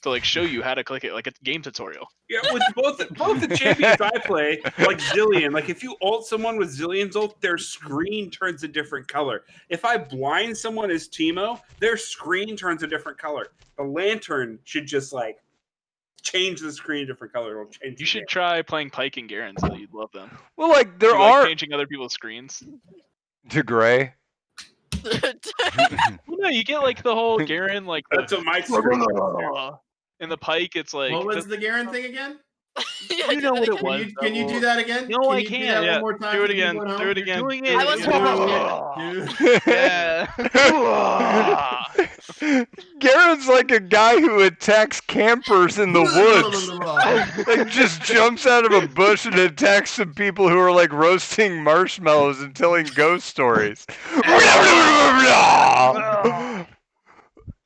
to like show you how to click it, like a game tutorial. Yeah, with both the champions I play, like Zillion, like if you ult someone with Zillion's ult, their screen turns a different color. If I blind someone as Teemo, their screen turns a different color. The lantern should just like change the screen a different color. It'll change. You the should game. try playing Pike and Garen, so you'd love them. well, like there You like are changing other people's screens. to gray. Well, no, you get like the whole Garen, like That's what my screen. in the Pike. It's like What was the Garen thing again? Yeah, You know what it again. was. Can you do that again? No, can I you do can't. that Yeah, one more time do for it the again. people at home? Do it again. Doing I it. was Dude. Garrett's like a guy who attacks campers in the woods. Like just jumps out of a bush and attacks some people who are like roasting marshmallows and telling ghost stories.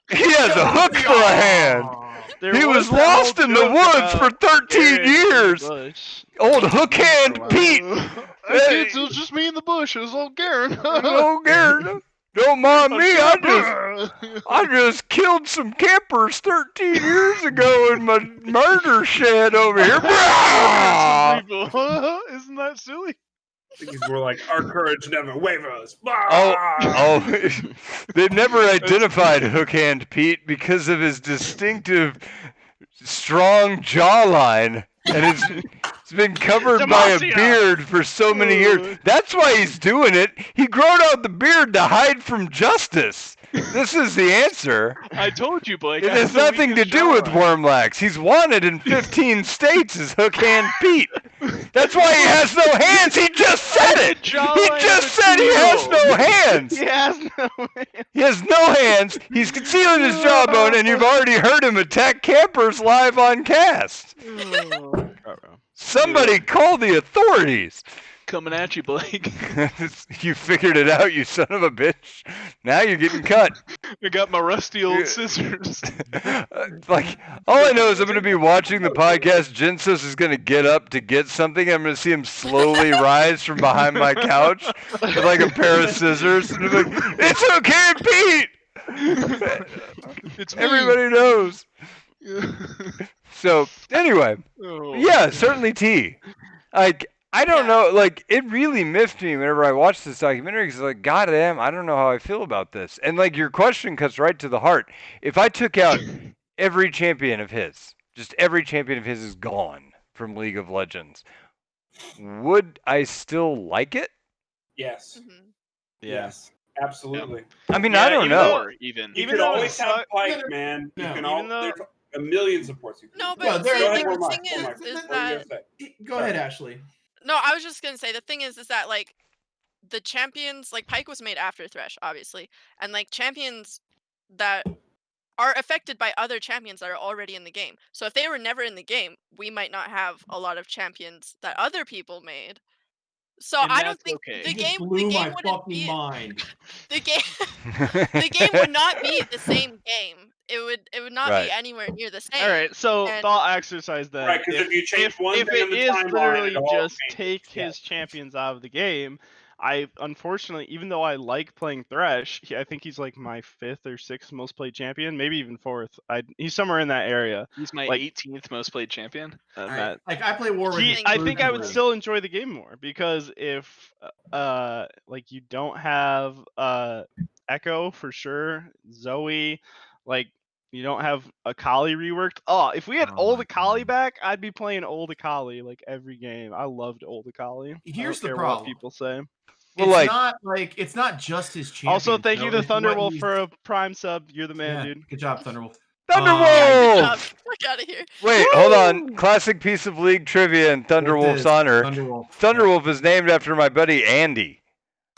He has a hook for a hand. He was that whole lost in the joke woods for about 13 Garrett in the years. bush. Old hook hand Pete. Hey, kids, it was just me in the bush. It was all Garen. Oh, Garrett, don't mind me. I just killed some campers 13 years ago in my murder shed over here. Isn't that silly? Things were like, our courage never wavers. Oh, they've never identified Hook Hand Pete because of his distinctive, strong jawline, and it's been covered by a Demacia! beard for so many years. That's why he's doing it. He growed out the beard to hide from justice. This is the answer. I told you, Blake. It I has have the nothing to weakest do with jawline. Wormlax. He's wanted in 15 states as Hook Hand Pete. That's why he has no hands. He just said it. He Jawline just of a said he has two-year-old. no hands. He has no way. He has no hands. He's concealing his jawbone, and you've already heard him attack campers live on cast. Somebody call the authorities. Coming at you, Blake. You figured it out, you son of a bitch. Now you're getting cut. I got my rusty old scissors. Like, all I know is I'm going to be watching the podcast. Jinsos is going to get up to get something. I'm going to see him slowly rise from behind my couch with like a pair of scissors. And I'm like, it's okay, Pete. It's me. Everybody knows. So, anyway, Oh. yeah, certainly T. Like, I don't know, like, it really miffed me whenever I watched this documentary because, like, goddamn, I don't know how I feel about this. And, like, your question cuts right to the heart. If I took out every champion of his, just every champion of his is gone from League of Legends, would I still like it? Yes. Mhm. Yes. Absolutely. I mean, Yeah, I don't even know. More, even. You Even could though always it's have not- Pike, man. You No, can even though- there's a million supports you can No, use. but Yeah, see, there- like, Go ahead, the Mark. thing Go, is Mark. What were you that gonna say? Go ahead, Ashley. no, I was just gonna say the thing is that like the champions, like Pike was made after Thresh, obviously, and like champions that are affected by other champions that are already in the game. So if they were never in the game, we might not have a lot of champions that other people made. So And I don't that's think okay. the You just game blew the game my wouldn't fucking be mind. the game the game would not be the same game. It would not Right. be anywhere near the same. All right, so and- thought exercise then. Right, 'cause if you change one if thing it on the is timeline, literally it all just changes. take his champions out of the game, I unfortunately, even though I like playing Thresh, I think he's like my 5th or 6th most played champion, maybe even 4th. He's somewhere in that area. He's my like- 18th most played champion. That I play Warwick. He- I think I would exclusively. still enjoy the game more because if like you don't have Echo for sure, Zoe, like you don't have Akali reworked. Oh, if we had Oh old my Akali God. back, I'd be playing old Akali like every game. I loved old Akali. I Here's don't the care problem. what people say. Well, It's like- not like it's not just his champion. Also, thank you to it's what Thunderwolf he's- for a prime sub. You're the man, Yeah, dude. Good job, Thunderwolf. Yeah, good Thunderwolf! job. Fuck out of here. Wait, hold on. Classic piece of League trivia in Thunderwolf's honor. Thunderwolf. Thunderwolf is named after my buddy Andy,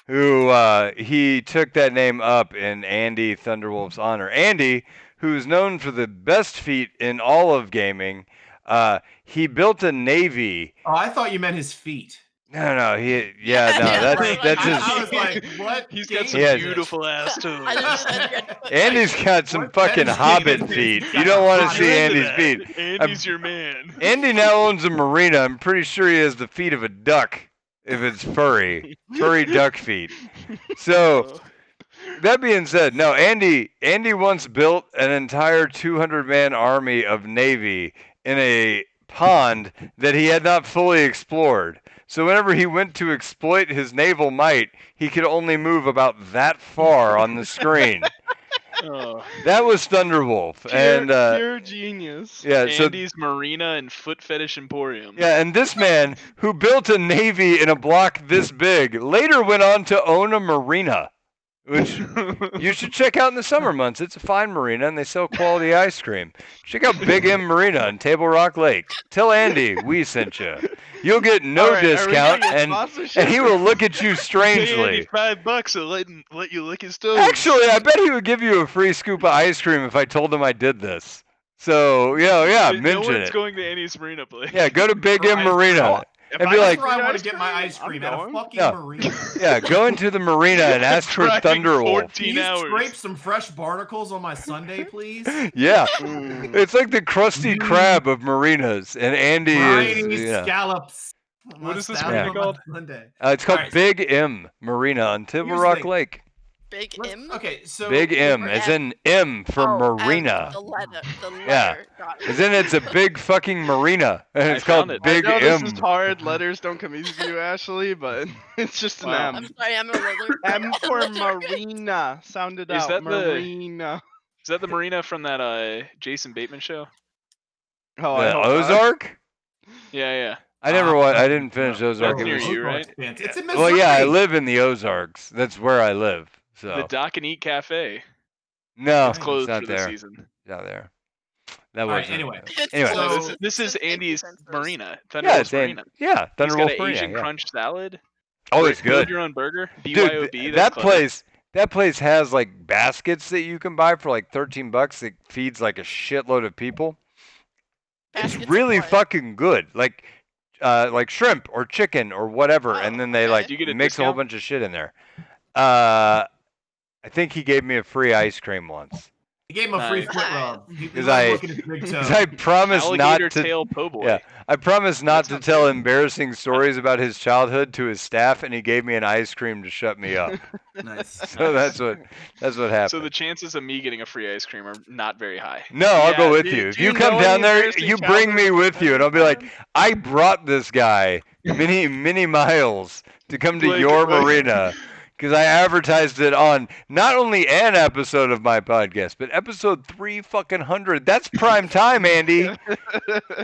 who he took that name up in Andy Thunderwolf's honor. Andy, who's known for the best feat in all of gaming, he built a navy. Oh, I thought you meant his feet. No, that's I was his. like, what? He's got game some He has- is this? beautiful ass toes. I just said you had to put Andy's got some What fucking kind of hobbit game is feet. this? You don't want to You're see into Andy's that. feet. Andy's your man. Andy now owns a marina. I'm pretty sure he has the feet of a duck, if it's furry duck feet. So. That being said, no, Andy once built an entire 200-man army of Navy in a pond that he had not fully explored. So whenever he went to exploit his naval might, he could only move about that far on the screen. Oh. That was Thunderwolf. And pure genius. yeah, so Andy's Marina and Foot Fetish Emporium. yeah, and this man who built a navy in a block this big later went on to own a marina. which you should check out in the summer months. It's a fine marina, and they sell quality ice cream. Check out Big M Marina in Table Rock Lake. Tell Andy we sent you. You'll get no All right, are we discount, getting a and sponsorship? he will look at you Pay strangely. Andy $5 to let you lick his toes. Actually, I bet he would give you a free scoop of ice cream if I told him I did this. So, yeah, no mention one's it. going to Andy's Marina play. Yeah, go to Big For M ice Marina. cream. If and be I like, That's where I want ice to get my cream, ice cream I'm at a going. fucking No. marina. Yeah, go into the marina and ask for Driving Thunderwolf. 14 Can you hours. scrape some fresh barnacles on my Sunday, please? Yeah, Mm. it's like the Krusty Krab of marinas, and Andy Briny is. Yeah. scallops. on What my is this salad marina on my called? Sunday. It's called Alright, Big M Marina on Table here's the Rock thing. Lake. Big let's- M. Okay, so Big M, or as M? in M for Oh, marina. The letter. The letter. Yeah. Got it. As in it's a big fucking marina, and I it's called found it. Big I know M. this is hard. Letters don't come easy to you, Ashley, but it's just an Wow. I'm M. sorry, I'm a lizard. M for Lizard. marina. Sound it Is out. that the- Marina. Is that the marina from that Jason Bateman show? Oh, I The hope not. Ozark? Yeah. I never I didn't finish Ozark. That's It near was, you, right? It's in Missouri. well, yeah, I live in the Ozarks. That's where I live. So The Dock and Eat Cafe. no, It's closed not for the there. season. It's not there. That All right, wasn't. anyway. It's Anyway. close. No, So- this is It's in Andy's St. Vincent's. Marina. Yeah, Thunderwolf's it's in, Marina. yeah, He's got Thunderwolf an Marina. Asian Yeah. crunch salad. Oh, it's Build good. your own burger. Dude, BYOB. that that's clever. place has like baskets that you can buy for like $13 that feeds like a shitload of people. Baskets It's of really what? fucking good. Like shrimp or chicken or whatever, Oh, and then they okay. like Do you get a mix a whole discount? bunch of shit in there. I think he gave me a free ice cream once. He gave him a free Nice. foot rub. He Because let him I- look at his big toe. 'Cause I promised Alligator not to. tail po' boy. Yeah, I promised not That to sounds tell good. embarrassing stories about his childhood to his staff, and he gave me an ice cream to shut me up. Nice. So that's what happened. So the chances of me getting a free ice cream are not very high. No, I'll go Yeah, with do- you. If do you you come know down any there, embarrassing you bring me childhood with you, and I'll be like, times? I brought this guy many miles to come to Like- your like- marina because I advertised it on not only an episode of my podcast, but episode 300. That's prime time, Andy.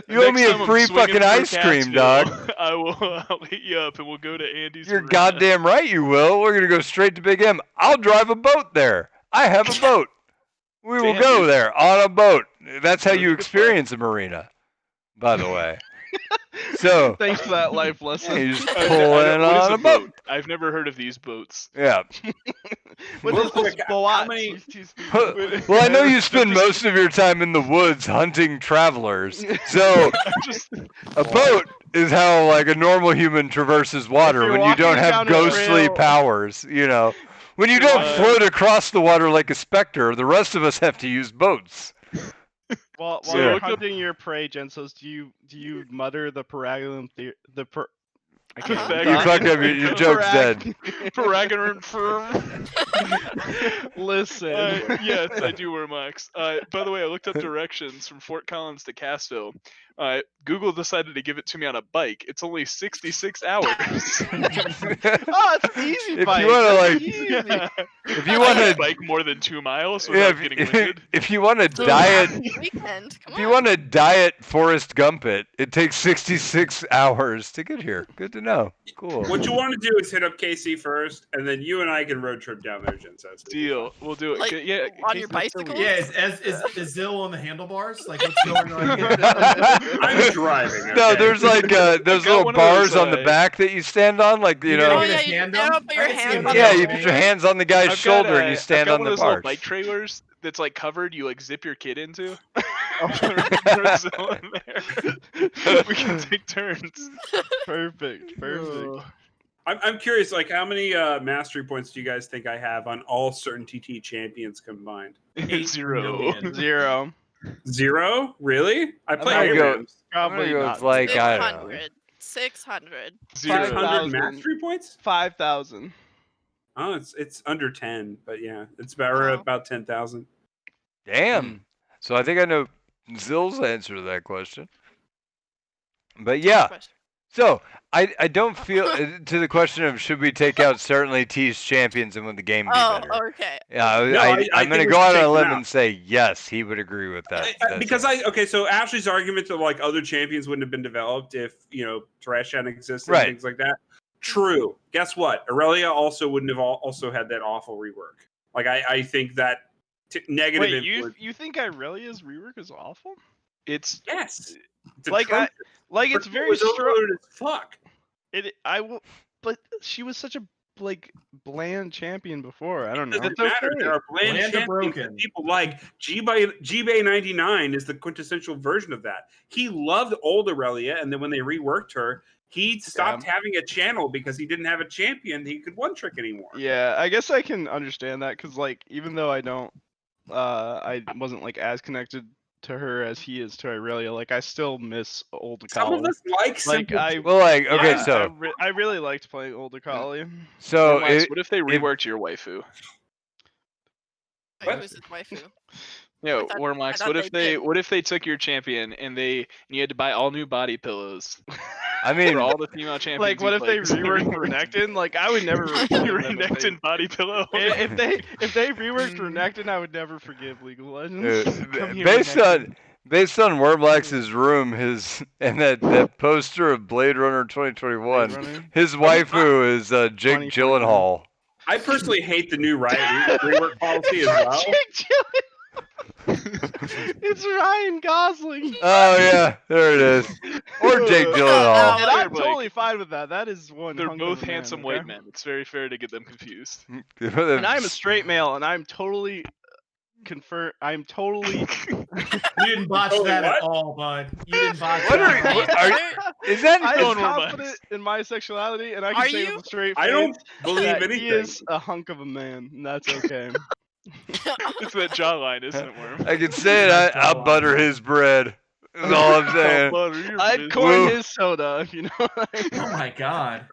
You owe Next me time a I'm free swinging fucking through ice cream, dog. Catskill, I'll hit you up and we'll go to Andy's. You're Marina. goddamn right you will. We're gonna go straight to Big M. I'll drive a boat there. I have a boat. We will Damn, go dude. there on a boat. That's how Sounds you like a fun. experience a marina, by the way. So Thanks for that life yeah, lesson. you just I- pull I- in what is on a boat. I've never heard of these boats. Yeah. What Real is this quick, how boat? many- Well, I know you spend most of your time in the woods hunting travelers. So Just a boat is how like a normal human traverses water you're when you don't walking have down a ghostly trail- powers, you know. When you don't float across the water like a specter, the rest of us have to use boats. While So you're look up- hunting your prey, Gensos, do you mutter the paragulum I can't Uh-huh. You fuck up, your joke's dead. Paragon firm. Listen. Yes, I do wear mics. By the way, I looked up directions from Fort Collins to Cassville. Google decided to give it to me on a bike. It's only 66 hours. Oh, it's easy. If bike. you wanna, That's like- easy. If you I want can to, bike more than 2 miles yeah, without getting winded. if you want to So diet, happy weekend. Come if you on. want to diet Forrest Gump it takes 66 hours to get here. Good to know. Cool. What you want to do is hit up KC first, and then you and I can road trip down there, Gensos. Deal. We'll do it. Like, Yeah. on your Casey, bicycle? Yeah, is Zill on the handlebars? Like what's going on here? I'm driving. No, okay? there's like those got little one of bars those, on the back that you stand on, like you You know. Oh gonna yeah, get a you tandem? stand up, put your I can see hands him on do Yeah, that. you put your hands on the guy's I've shoulder got, and you stand I've got on one the of those little bars. bike trailers that's like covered. You like zip your kid into. There's Zill in there. We can take turns. Perfect. I'm curious, like, how many mastery points do you guys think I have on all certain TT champions combined? 0. million. 0. 0? Really? I play gonna go- ARAMs. I'm gonna Probably go not. with like I don't know. 600. 0. 500 5,000. mastery points? 5,000. Oh, it's under 10, but yeah, it's about Wow. about 10,000. Damn. So I think I know Zill's answer to that question. But yeah, so I don't feel to the question of should we take out certainly T's champions and would the game be Oh, better? okay. Yeah, No, I'm I gonna think we go should out on take a them limb out. and say yes, he would agree with that. Because so Ashley's argument that like other champions wouldn't have been developed if Trash hadn't existed Right. and things like that. True. Guess what? Aurelia also wouldn't have also had that awful rework. Like I think that negative Wait, influence. you think Irelia's rework is awful? It's Yes. It's Like atrocious. it's But very it was strong. overloaded as fuck. But she was such a bland champion before. I don't know. Doesn't matter. There are bland Bland or champions broken. that people like. G-Bay 99 is the quintessential version of that. He loved old Aurelia, and then when they reworked her, he stopped having a channel because he didn't have a champion he could one-trick anymore. Yeah, I guess I can understand that because even though I wasn't as connected to her as he is to Aurelia, I still miss old Some of Akali. us like simple. Well, okay, Yeah, so I really liked playing old Akali. so Max, what if they reworked your waifu? Like, who's his waifu? Yeah, thought- Warmax, I thought what they if they took your champion and you had to buy all new body pillows I mean, for all the female champions? What if they reworked Renekton? I would never forgive them if they- Renekton body pillow? if they reworked Renekton, I would never forgive League of Legends. Come here, based Renekton. on Wormlax's room, and that poster of Blade Runner 2021, Blade Runner? his waifu is Jake 2021. Gyllenhaal. I personally hate the new Riot rework policy as well. It's Ryan Gosling. Oh yeah, there it is. Or Jake Gyllenhaal. And I'm Like, totally fine with that. That is one. They're hunk of both a man, handsome okay? white men. It's very fair to get them confused. And I'm a straight male, and I'm totally I'm totally. You didn't botch Oh, that at what? all, bud. You didn't botch What that are- at all. what are- Is that I Going am on, confident in my sexuality, and I Are can say you? with a straight face I don't believe that anything. he is a hunk of a man, and that's okay. It's that jawline, isn't it, Worm? I can say it. I'll butter his bread. That's all I'm saying. Butter your I'd business. corn Woo. his soda, if you know what I mean. Oh my god.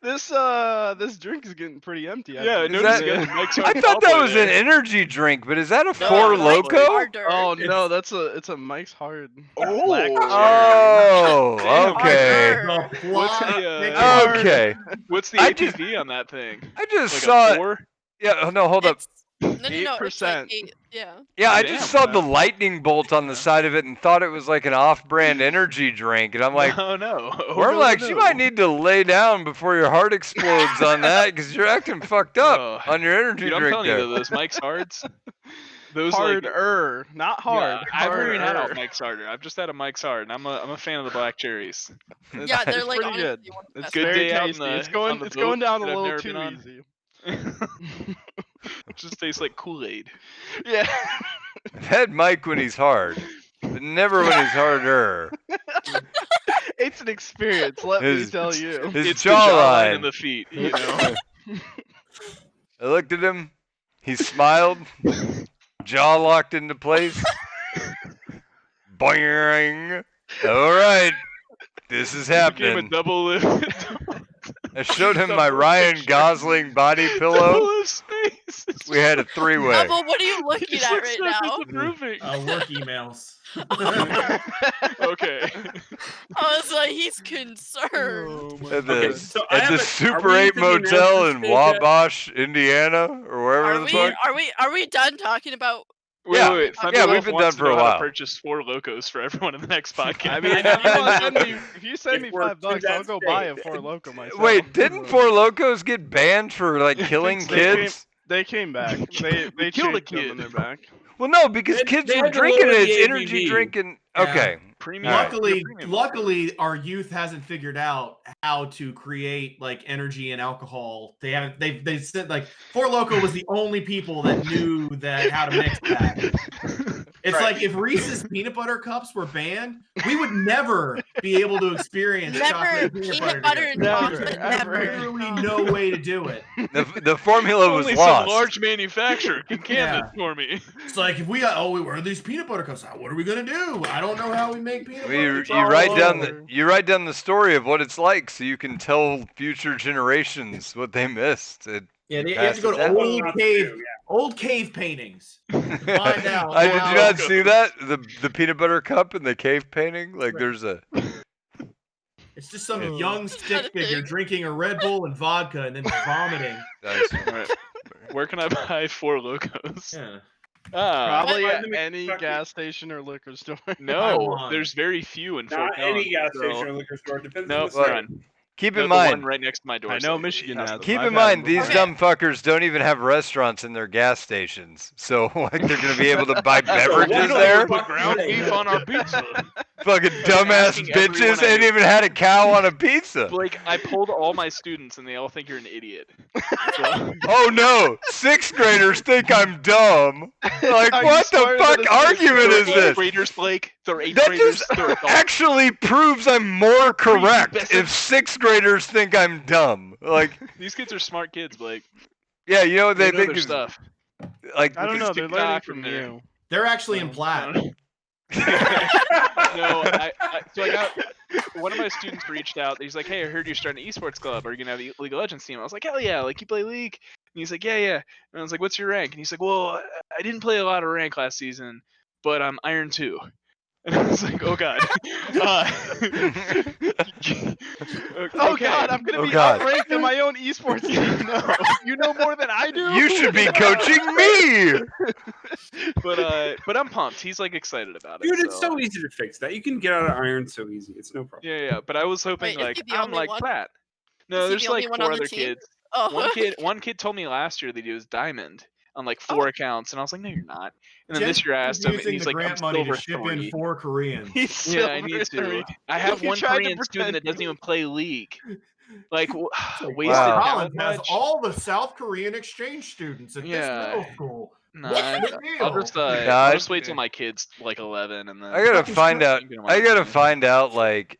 This drink is getting pretty empty. Yeah, Is notice that- again, Mike's I hard thought that Pablo was there. an energy drink, but is that a No, Four it's Loco? Harder. Oh no, it's a Mike's Hard. Oh. Black Oh, Damn. okay. Harder. The What's plot the, thickens. Okay. What's the I APV on that thing? I just Like saw a it. 4? Yeah, oh, no, hold up. It's- No, it's like 8%. yeah. Yeah, I Damn, just saw the man. lightning bolt on the side of it and thought it was like an off-brand energy drink, and I'm like, oh no. Oh, Wormlax, no, you no. might need to lay down before your heart explodes on that, because you're acting fucked up Oh, on your energy Dude, I'm drink telling there. you, those Mike's Hards, those Harder, not hard. Yeah, I've already had harder. a Mike's Harder. I've just had a Mike's Hard, and I'm a fan of the black cherries. Yeah, they're like pretty good. honestly one of the It's best. Good very day out in tasty. the- It's going on the it's going boat down a that I've little never too been on. easy. It just tastes like Kool-Aid. Yeah. I've had Mike when he's hard, but never when he's harder. It's an experience, let me His- tell you. His It's the jawline and jawline. the feet, you know. I looked at him. He smiled. Jaw locked into place. Boing. All right. This is Became a happening. double lift. I showed him my double Ryan picture. Gosling body Double pillow. lift space. We had a three-way. Double, what are you looking at right now? Approving. Work emails. Okay. I was like, he's concerned. At the, Okay, so I at have the a- are Super we 8 into the Motel in announcement stage yet? Wabash, Indiana, or wherever Are the we, fuck. are we done talking about? Wait, Yeah. wait, wait. Yeah, Thunderwolf we've been wants done to for a know how while. to purchase 4 locos for everyone in the next podcast. I mean, if you send me If we're $5, to I'll that go buy a state. 4 Loco myself. Wait, didn't Four Locos get banned for like killing They came- kids? They came back. They killed a changed them kid. and they're back. Well, no, because They- kids they were had to drinking lower it. the It's energy ABV. drinking. Yeah. Okay. Premium. All right. Luckily, our youth hasn't figured out how to create like energy and alcohol. They haven't. They said like Four Loko was the only people that knew that how to mix that. It's Right. like if Reese's peanut butter cups were banned, we would never be able to experience Never chocolate peanut butter and Never, chocolate. ever. Never. Literally no way to do it. The formula was Only some lost. large manufacturer can can Yeah. this for me. It's like if we got we wear these peanut butter cups. What are we gonna do? I don't know how we make peanut butter. You, It's you all write down over. you write down the story of what it's like, so you can tell future generations what they missed. Yeah, you pass have to go it to down. old cave paintings. Find out. Did you how- not see that the peanut butter cup and the cave painting? Like there's a It's just some Oh. young Is that stick a figure thing? drinking a Red Bull and vodka and then vomiting. nice. Alright. Where can I buy 4 locos? Yeah. Probably Why at the any Kentucky? gas station or liquor store. No, won. there's very few in Fort Not any Collins, gas so- station or liquor store. Depends Nope, on the none. state. Keep No, in the one mind. right next to my door. I know Michigan has them. Keep I've in had mind, them these before. dumb fuckers don't even have restaurants in their gas stations. So, like, they're going to be able to buy beverages don't there? even put ground beef on our pizza. Fucking dumbass asking everyone bitches I ain't knew. even had a cow on a pizza. Blake, I pulled all my students and they all think you're an idiot. So- Oh no, 6th graders think I'm dumb. Like, Are you what the smarter than fuck a 6th argument They're is eighth this? graders, Blake. They're 8th That graders. just They're adults. actually proves I'm more correct Prepubescent. if 6th graders think I'm dumb. Like, These kids are smart kids, Blake. yeah, you know what They they know think their is stuff. like. I don't know. They're learning TikTok from and they're- you. They're actually in No, plaid. no. No, so I got one of my students reached out. He's like, "Hey, I heard you're starting an esports club. Are you gonna have a League of Legends team?" I was like, "Hell yeah! Like you play League?" And he's like, "Yeah, yeah." And I was like, "What's your rank?" And he's like, "Well, I didn't play a lot of rank last season, but I'm Iron 2." And I was like, "Oh god." Oh Okay. God, I'm gonna Oh, be God. outranked in my own esports game. No, you know more than I do. You should be coaching me. But I'm pumped. He's like excited about it. Dude, it's so easy to fix that. You can get out of iron so easy. It's no problem. Yeah. But I was hoping Wait, is like he the I'm only like one? Platt. Is No, he there's the only like one 4 on the other team? kids. Oh, One kid told me last year that he was diamond on like 4 accounts, and I was like, no, you're not. And then this year I asked him, and using he's the like, I'm grant money silver to ship 3. in 4 Koreans. He's Yeah, I silver need to. 3. I have He one tried to Korean student that pretend doesn't even play League. Like, wasted Wow. talent Collins has much? all the South Korean exchange students at this Yeah. middle school. Nah, What's the I'll deal? just Nah, I'll just wait till my kid's like 11, and then I gotta Fucking find shit. out. You can I watch gotta it. find out like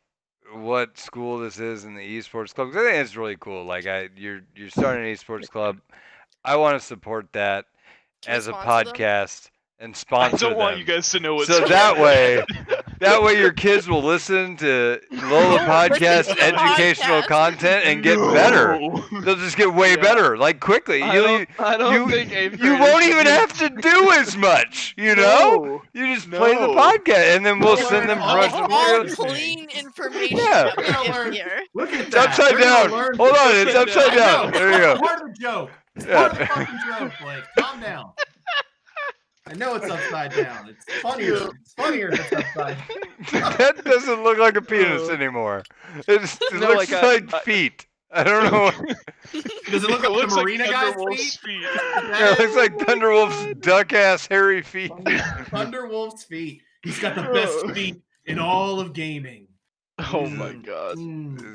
what school this is in the esports club. 'Cause I think it's really cool. Like, you're starting an esports club. I want to support that Can we as a sponsor them? podcast and I sponsor don't want them. you guys to know what's So that way your kids will listen to Lola podcast to the educational podcast. content and get better. They'll just get way Yeah. better, like quickly. I You don't think 8th you graders won't should even be- have to do as much, you know? You just play the No. podcast, and then we'll They'll send learn them all brush the them. all all Good clean information Yeah. that we They're gonna give learn- here. Look at It's that. upside They're gonna down. learn- Hold on, it's upside I down. know. There you go. Part of the joke. It's Yeah. part of the fucking joke, Blake. Calm down. I know it's upside down. It's funnier. It's funnier if it's upside down. That doesn't look like a penis anymore. It No, looks like like feet. I don't know. Does it look like looks the like marina guy's Thunderwolf's feet? feet. Yeah, it looks like Thunderwolf's duck ass hairy feet. Thunderwolf's feet. He's got the best feet in all of gaming. Oh my God.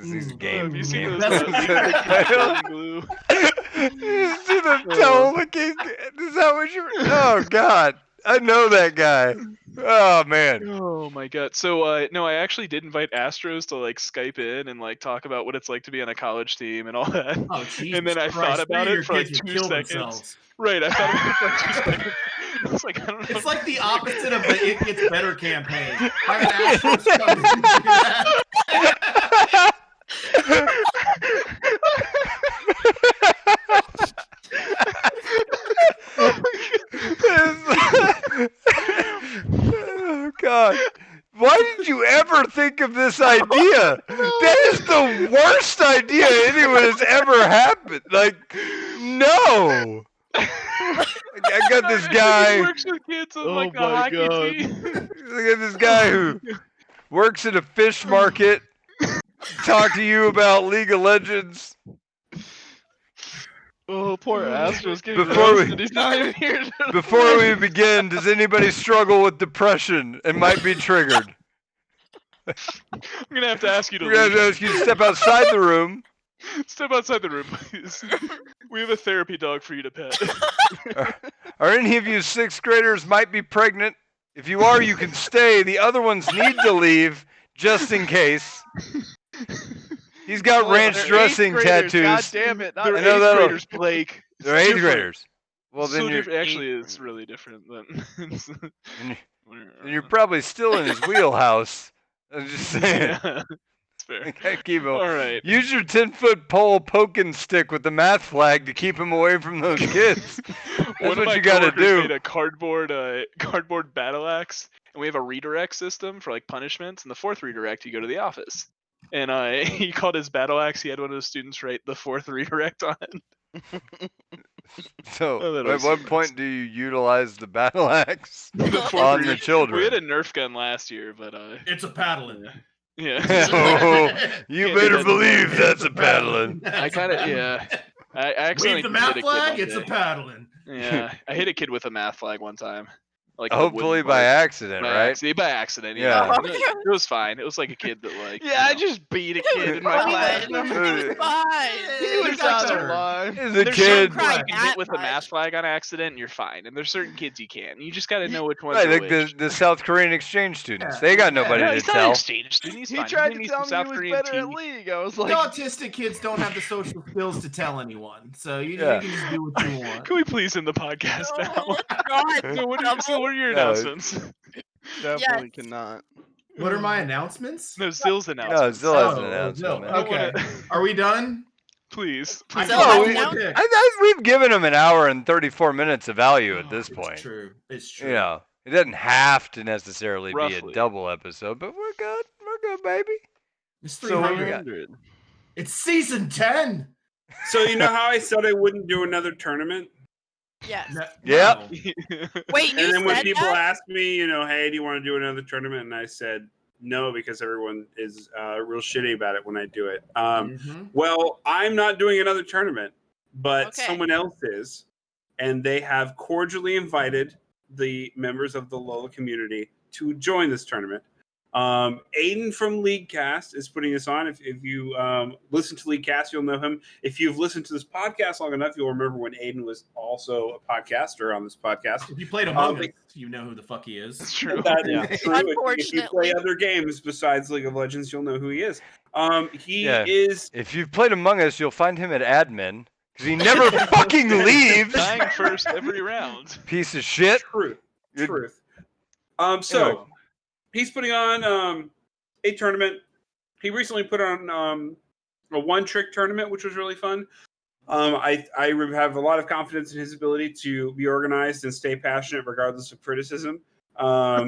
These Have game. you seen game- those I don't- glue? You see the toe licking? Is that what you're? Oh God, I know that guy. Oh man. Oh my god. So no, I actually did invite Astros to like Skype in and like talk about what it's like to be on a college team and all that. Oh, Jesus And then I Christ. thought about Three of it for your like kids would 2 kill seconds. themselves. Right, I thought about it for like 2 seconds. I was like, I don't know. It's like the opposite of the It Gets Better campaign. Have an Astros come in and do that. Oh God. Why did you ever think of this idea? That is the worst idea anyone has ever happened. Like, no. I got this He guy. works with kids on Oh like the my hockey God. team. I got this guy who works at a fish market. Talk to you about League of Legends. Oh, poor Astros getting Before we- roasted. He's not even here. Before we begin, does anybody struggle with depression and might be triggered? I'm gonna have to ask you to We're gonna leave. ask you to step outside the room. Step outside the room, please. We have a therapy dog for you to pet. Are any of you 6th graders might be pregnant? If you are, you can stay. The other ones need to leave just in case. He's got ranch They're dressing 8th graders, tattoos. God damn it. Not They're I know 8th that'll- graders, Blake. It's They're 8th different. graders. Well, So then you're, different. Actually, it's really different. Then then you're probably still in his wheelhouse. I'm just saying. Yeah, it's fair. I can't keep him. All right. Use your 10-foot pole poking stick with the math flag to keep him away from those kids. One of what my you gotta coworkers do. made a cardboard battle axe, and we have a redirect system for like punishments. And the 4th redirect, you go to the office. And he called his battle axe. He had one of the students write the 4th redirect on it. So, Oh, that at was what humorous. point do you utilize the battle axe Before on we- the children? We had a Nerf gun last year, but It's a paddling. yeah. Oh, you Can't do better that believe anymore. that's a paddling. I kind of I accidentally Wave the hit a math kid flag. one It's a day. paddling. Yeah, I hit a kid with a math flag one time, like the Hopefully wooden by part. accident, right? By accident, Yeah. yeah. Oh, It was fine. It was like a kid that like. Yeah, I you know, just beat a kid in my Fine. classroom. He was fine. He It was got out better. alive. The there's kid. certain Cry kids you can that hit with a math much. flag on accident, and you're fine. And there's certain kids you can't. You just got to know which ones Right, are like which. the South Korean exchange students. Yeah. They got Yeah. nobody No, to he's not an tell. exchange student. He's He fine. tried He to needs tell some me he South was Korean better at tea. League. I was The like, autistic kids don't have the social skills to tell anyone, so you Yeah. can just do what you want. Can we please end the podcast Oh now? my God. So what are your No. announcements? definitely Yes. cannot. What are my announcements? No, Zill's No, announcements. Zill has an Oh, announcement, Zill. man. Okay. Are we done? Please. I Zill got has one an more announcement. pick. We've given them an hour and 34 minutes of value at this It's point. true. It's true. You know, it doesn't have to necessarily be Roughly. a double episode, but we're good. We're good, baby. It's So what do we 300. got? It's season 10. So you know how I said I wouldn't do another tournament? Yes. No, Yep. no. Wait, you And then when said people that? ask me, hey, do you want to do another tournament? And I said no because everyone is real shitty about it when I do it. Mhm. Well, I'm not doing another tournament, but Okay. someone else is, and they have cordially invited the members of the LOLA community to join this tournament. Aiden from LeagueCast is putting this on. If you listen to LeagueCast, you'll know him. If you've listened to this podcast long enough, you'll remember when Aiden was also a podcaster on this podcast. If you played Among Us, you know who the fuck he is. It's true. That is Yeah. true. If you play Unfortunately. other games besides League of Legends, you'll know who he is. He Yeah. is. If you've played Among Us, you'll find him at admin because he never fucking leaves. Dying first every round. Piece of shit. Truth. You're- Truth. So he's putting on a tournament. He recently put on a one-trick tournament, which was really fun. I have a lot of confidence in his ability to be organized and stay passionate regardless of criticism. I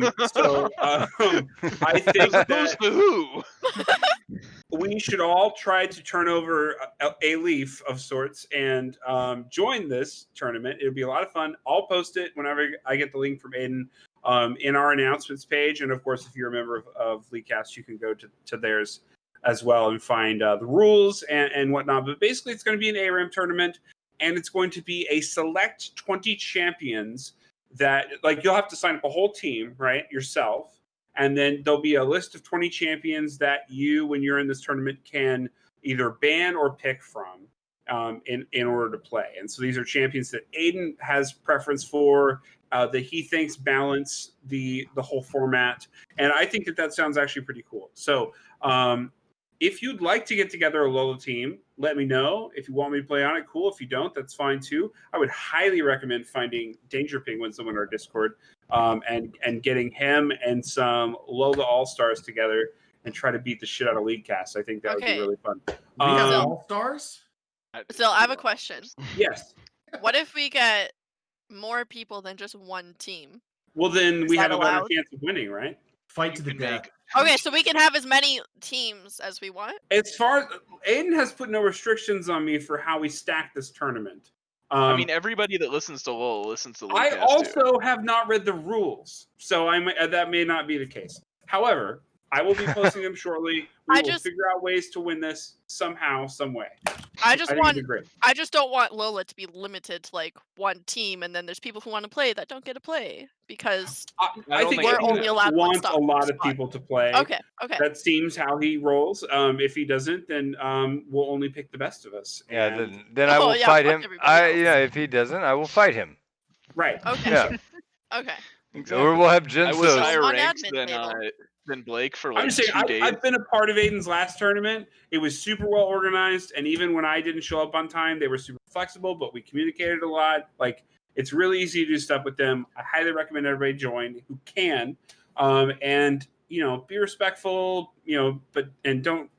think As opposed that to who? we should all try to turn over a leaf of sorts and join this tournament. It'll be a lot of fun. I'll post it whenever I get the link from Aiden in our announcements page. And of course, if you're a member of LeagueCast, you can go to theirs as well and find the rules and whatnot. But basically, it's going to be an ARAM tournament, and it's going to be a select 20 champions that, like, you'll have to sign up a whole team, right, yourself. And then there'll be a list of 20 champions that you, when you're in this tournament, can either ban or pick from in order to play. And so these are champions that Aiden has preference for, that he thinks balance the whole format. And I think that sounds actually pretty cool. So if you'd like to get together a LOLA team, let me know. If you want me to play on it, cool. If you don't, that's fine too. I would highly recommend finding Danger Penguin, someone in our Discord, and getting him and some LOLA All-Stars together and try to beat the shit out of LeagueCast. I think that would be Okay. really fun. We have So- all stars. So I have a question. Yes. What if we get more people than just one team? Well, then Is we that have a better allowed? chance of winning, right? Fight You to the can death. make- Okay, so we can have as many teams as we want. As far as Aiden has put no restrictions on me for how we stack this tournament. I mean, everybody that listens to LOL listens to I LeagueCast too. also have not read the rules, so that may not be the case. However, I will be posting them shortly. We I will just- figure out ways to win this somehow, some way. I just think want. it'd be great. I just don't want Lola to be limited to like one team, and then there's people who want to play that don't get to play because. I don't think think We're Aiden only allowed one wants stop- a lot of spot. people to play. Okay. Okay. That seems how he rolls. If he doesn't, then we'll only pick the best of us. Yeah, And- then I Oh, will yeah, fight fuck him. everybody else. If he doesn't, I will fight him. right. Okay. Yeah. Okay. Or we'll have I was Jinso's. higher On ranked admin table. than Blake for I'm like just saying, 2 days. I've been a part of Aiden's last tournament. It was super well organized, and even when I didn't show up on time, they were super flexible, but we communicated a lot. Like, it's really easy to do stuff with them. I highly recommend everybody join who can. And, be respectful, and don't,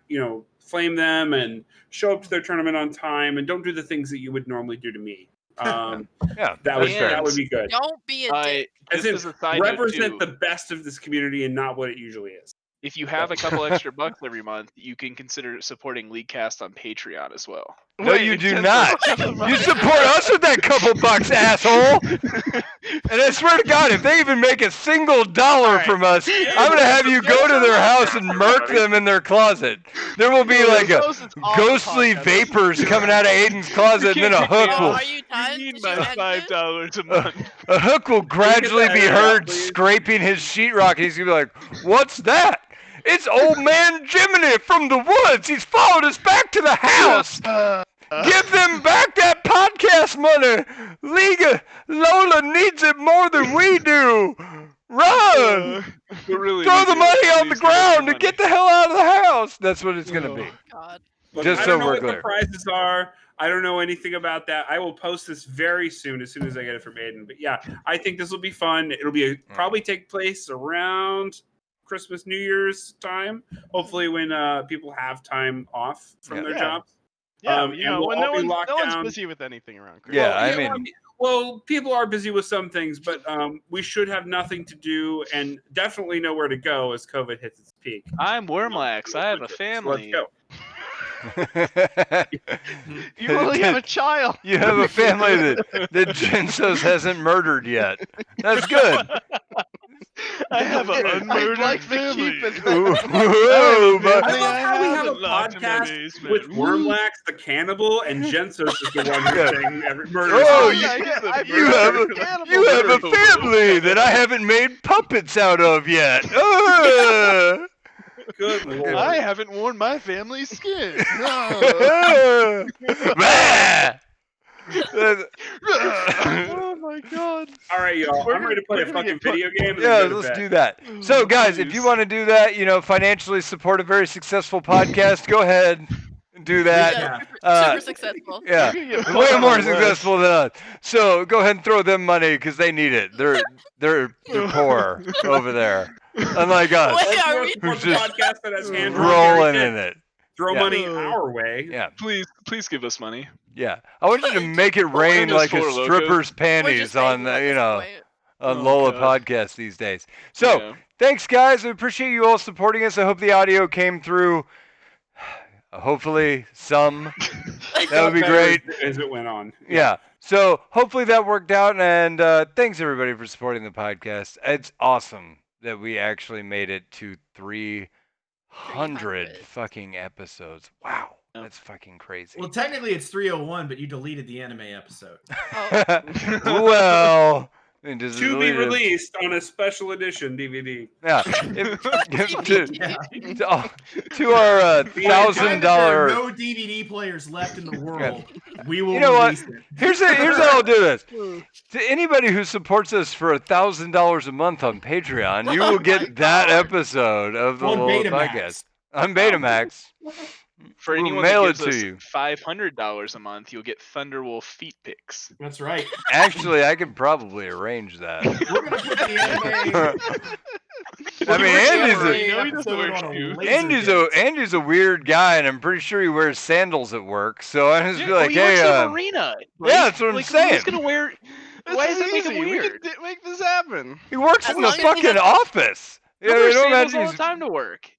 flame them and show up to their tournament on time and don't do the things that you would normally do to me. Yeah, That that's would fair. that would be good. Don't be a dick. As This in, is a side note, represent too. the best of this community and not what it usually is. If you have a couple extra bucks every month, you can consider supporting LeagueCast on Patreon as well. No, Wait, you do Jensen's not. couple You bucks. support us with that couple bucks, asshole. And I swear to God, if they even make a single dollar Alright. from us, I'm gonna have you go to their house and murk them in their closet. There will be like a Post it's off the ghostly podcast. vapors coming out of Aiden's closet, and then a hook Oh, will are you done? You need Did you my end this? $5 a month. a hook will gradually that be edited out, heard please? scraping his sheetrock, and he's gonna be like, "What's that? It's old man Jiminy from the woods. He's followed us back to the house. Give them back that podcast money. Lola needs it more than we do. Run! But really, Throw we the do. money on the Please give us ground and money. get the hell out of the house." That's what it's gonna be. God. Look, Just I so don't know we're what clear. the prizes are. I don't know anything about that. I will post this very soon as I get it from Aiden. But yeah, I think this will be fun. It'll be probably take place around Christmas, New Year's time. Hopefully, when people have time off from their Yeah. jobs. Yeah, and you know, we'll when all no be one's, locked no one's down. busy with anything around Christmas. Yeah, Well, I mean, well, people are busy with some things, but we should have nothing to do and definitely nowhere to go as COVID hits its peak. I'm Wormlax. I have a So family. let's go. You only have a child. You have a family that Gensos hasn't murdered yet. That's good. I have an I'd unmurdered like to family. keep it Ooh, that. whoa, but- I love how we have a haven't locked in my podcast basement. with Wormlax the cannibal and Gensos is the one who's Yeah. saying every murder. Oh, is- you- I have a- cannibal You have a murder. family that I haven't made puppets out of yet. Good lord. I haven't worn my family's skin. Bah! Oh my god. All right, y'all. We're I'm ready to play we're a gonna fucking get put- video game. And Yeah, then go to let's bed. do that. So, guys, if you want to do that, financially support a very successful podcast, go ahead and do that. Yeah, Uh, super successful. Yeah, You're gonna get way put on more the list. successful than us. So go ahead and throw them money because they need it. They're poor over there, unlike us. Wait, Let's are go we- support Who's the just podcast that has hand rolling in it. Throw Yeah. money our way. Yeah, Please give us money. yeah. I want you to make it rain just like a for Loco. stripper's We're panties just on saying at the, this point. on Oh, Lola God. podcast these days. So Yeah. thanks, guys. We appreciate you all supporting us. I hope the audio came through. Hopefully, some. That would be Better great. as it went on. Yeah. So hopefully that worked out, and thanks everybody for supporting the podcast. It's awesome that we actually made it to 300 300. fucking episodes. Wow, Yeah. that's fucking crazy. Well, technically it's 301, but you deleted the anime episode. Oh, Well, it just To be deleted. released on a special edition DVD. Yeah. If- DVD. Yeah. to our By the time that there are $1,000. no DVD players left in the world, we will You know what? release it. Here's how I'll do this. To anybody who supports us for $1,000 a month on Patreon, you will Oh my get that God. episode of the On Lola Betamax. podcast on Betamax. For We'll anyone mail that it gives to us you. $500 a month, you'll get Thunderwolf feet pics. That's right. Actually, I could probably arrange that. We're gonna put the anime. I mean, Andy's No, he doesn't wear shoes. Andy's a weird guy, and I'm pretty sure he wears sandals at work. So I just be like, he works hey, in an arena. yeah, that's what I'm saying. Who's gonna wear? Why does it make him We weird? can make this happen. he works As in the long as he fucking doesn't- office. He Yeah, wears you don't sandals imagine all he's- the time to work.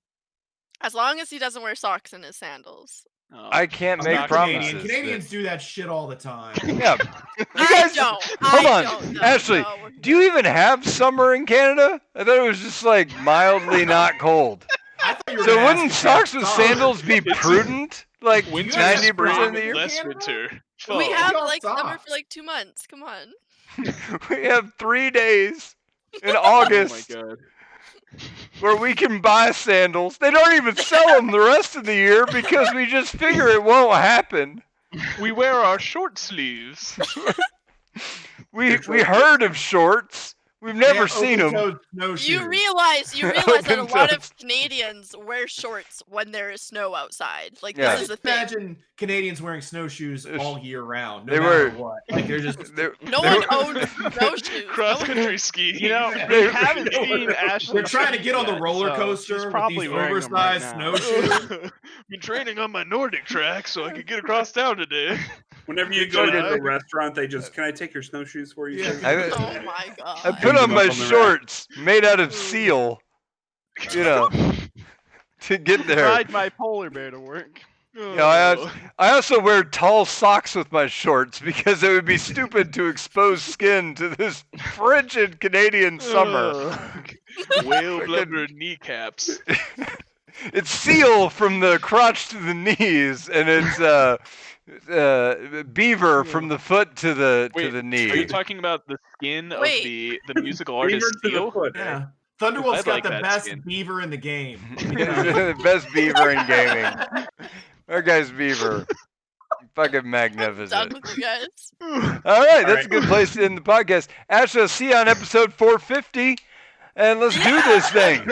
As long as he doesn't wear socks in his sandals. Oh. I can't I'm make not promises. Canadian. Canadians do that shit all the time. Yeah. You I guys, don't. hold I on, don't know, Ashley, no. do you even have summer in Canada? I thought it was just like mildly not cold. I thought you were So gonna wouldn't ask if you had socks with sandals be It's- prudent? Like Winter, 90% of the spring, year? less Canada? winter. We fall. have got like summer socks. for like 2 months. Come on. We have 3 days in Oh my August god. where we can buy sandals. They don't even sell them the rest of the year because we just figure it won't happen. We wear our short sleeves. We heard of shorts. We've never Yeah, seen them. open-toed snowshoes. You realize that a lot Open-toed. of Canadians wear shorts when there is snow outside. Like Yeah. this is the thing. Imagine Canadians wearing snowshoes all year round, no They matter were- what. Like they're just They're- No they're- one owns snowshoes. Cross country ski. You know, They- we haven't seen Ashley. We're trying to get on the yet, roller so coaster she's with probably these wearing them right oversized now. snowshoes. Been training on my Nordic track so I could get across town today. Whenever you go to Yeah. the restaurant, they just, can I take your snowshoes for you? Yeah. sir?" Oh my god. I put on them my up on the rack. shorts made out of seal, to get there. Ride my polar bear to work. You know, I also wear tall socks with my shorts because it would be stupid to expose skin to this frigid Canadian summer. Whale blubber kneecaps. It's seal from the crotch to the knees, and it's beaver from the foot to the knee. Are you talking about the skin of Wait. the musical Beaver artist to the Seal? foot. Yeah. Thunderwolf's I'd got like the that best skin. beaver in the game. The best beaver in gaming. Our guy's beaver. Fucking Done magnificent. with you guys. All right, that's right. a good place to end the podcast. Ashley, I'll see you on episode 450, and let's do this thing.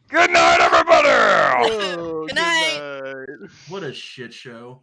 Good night, everybody! Good night. What a shit show.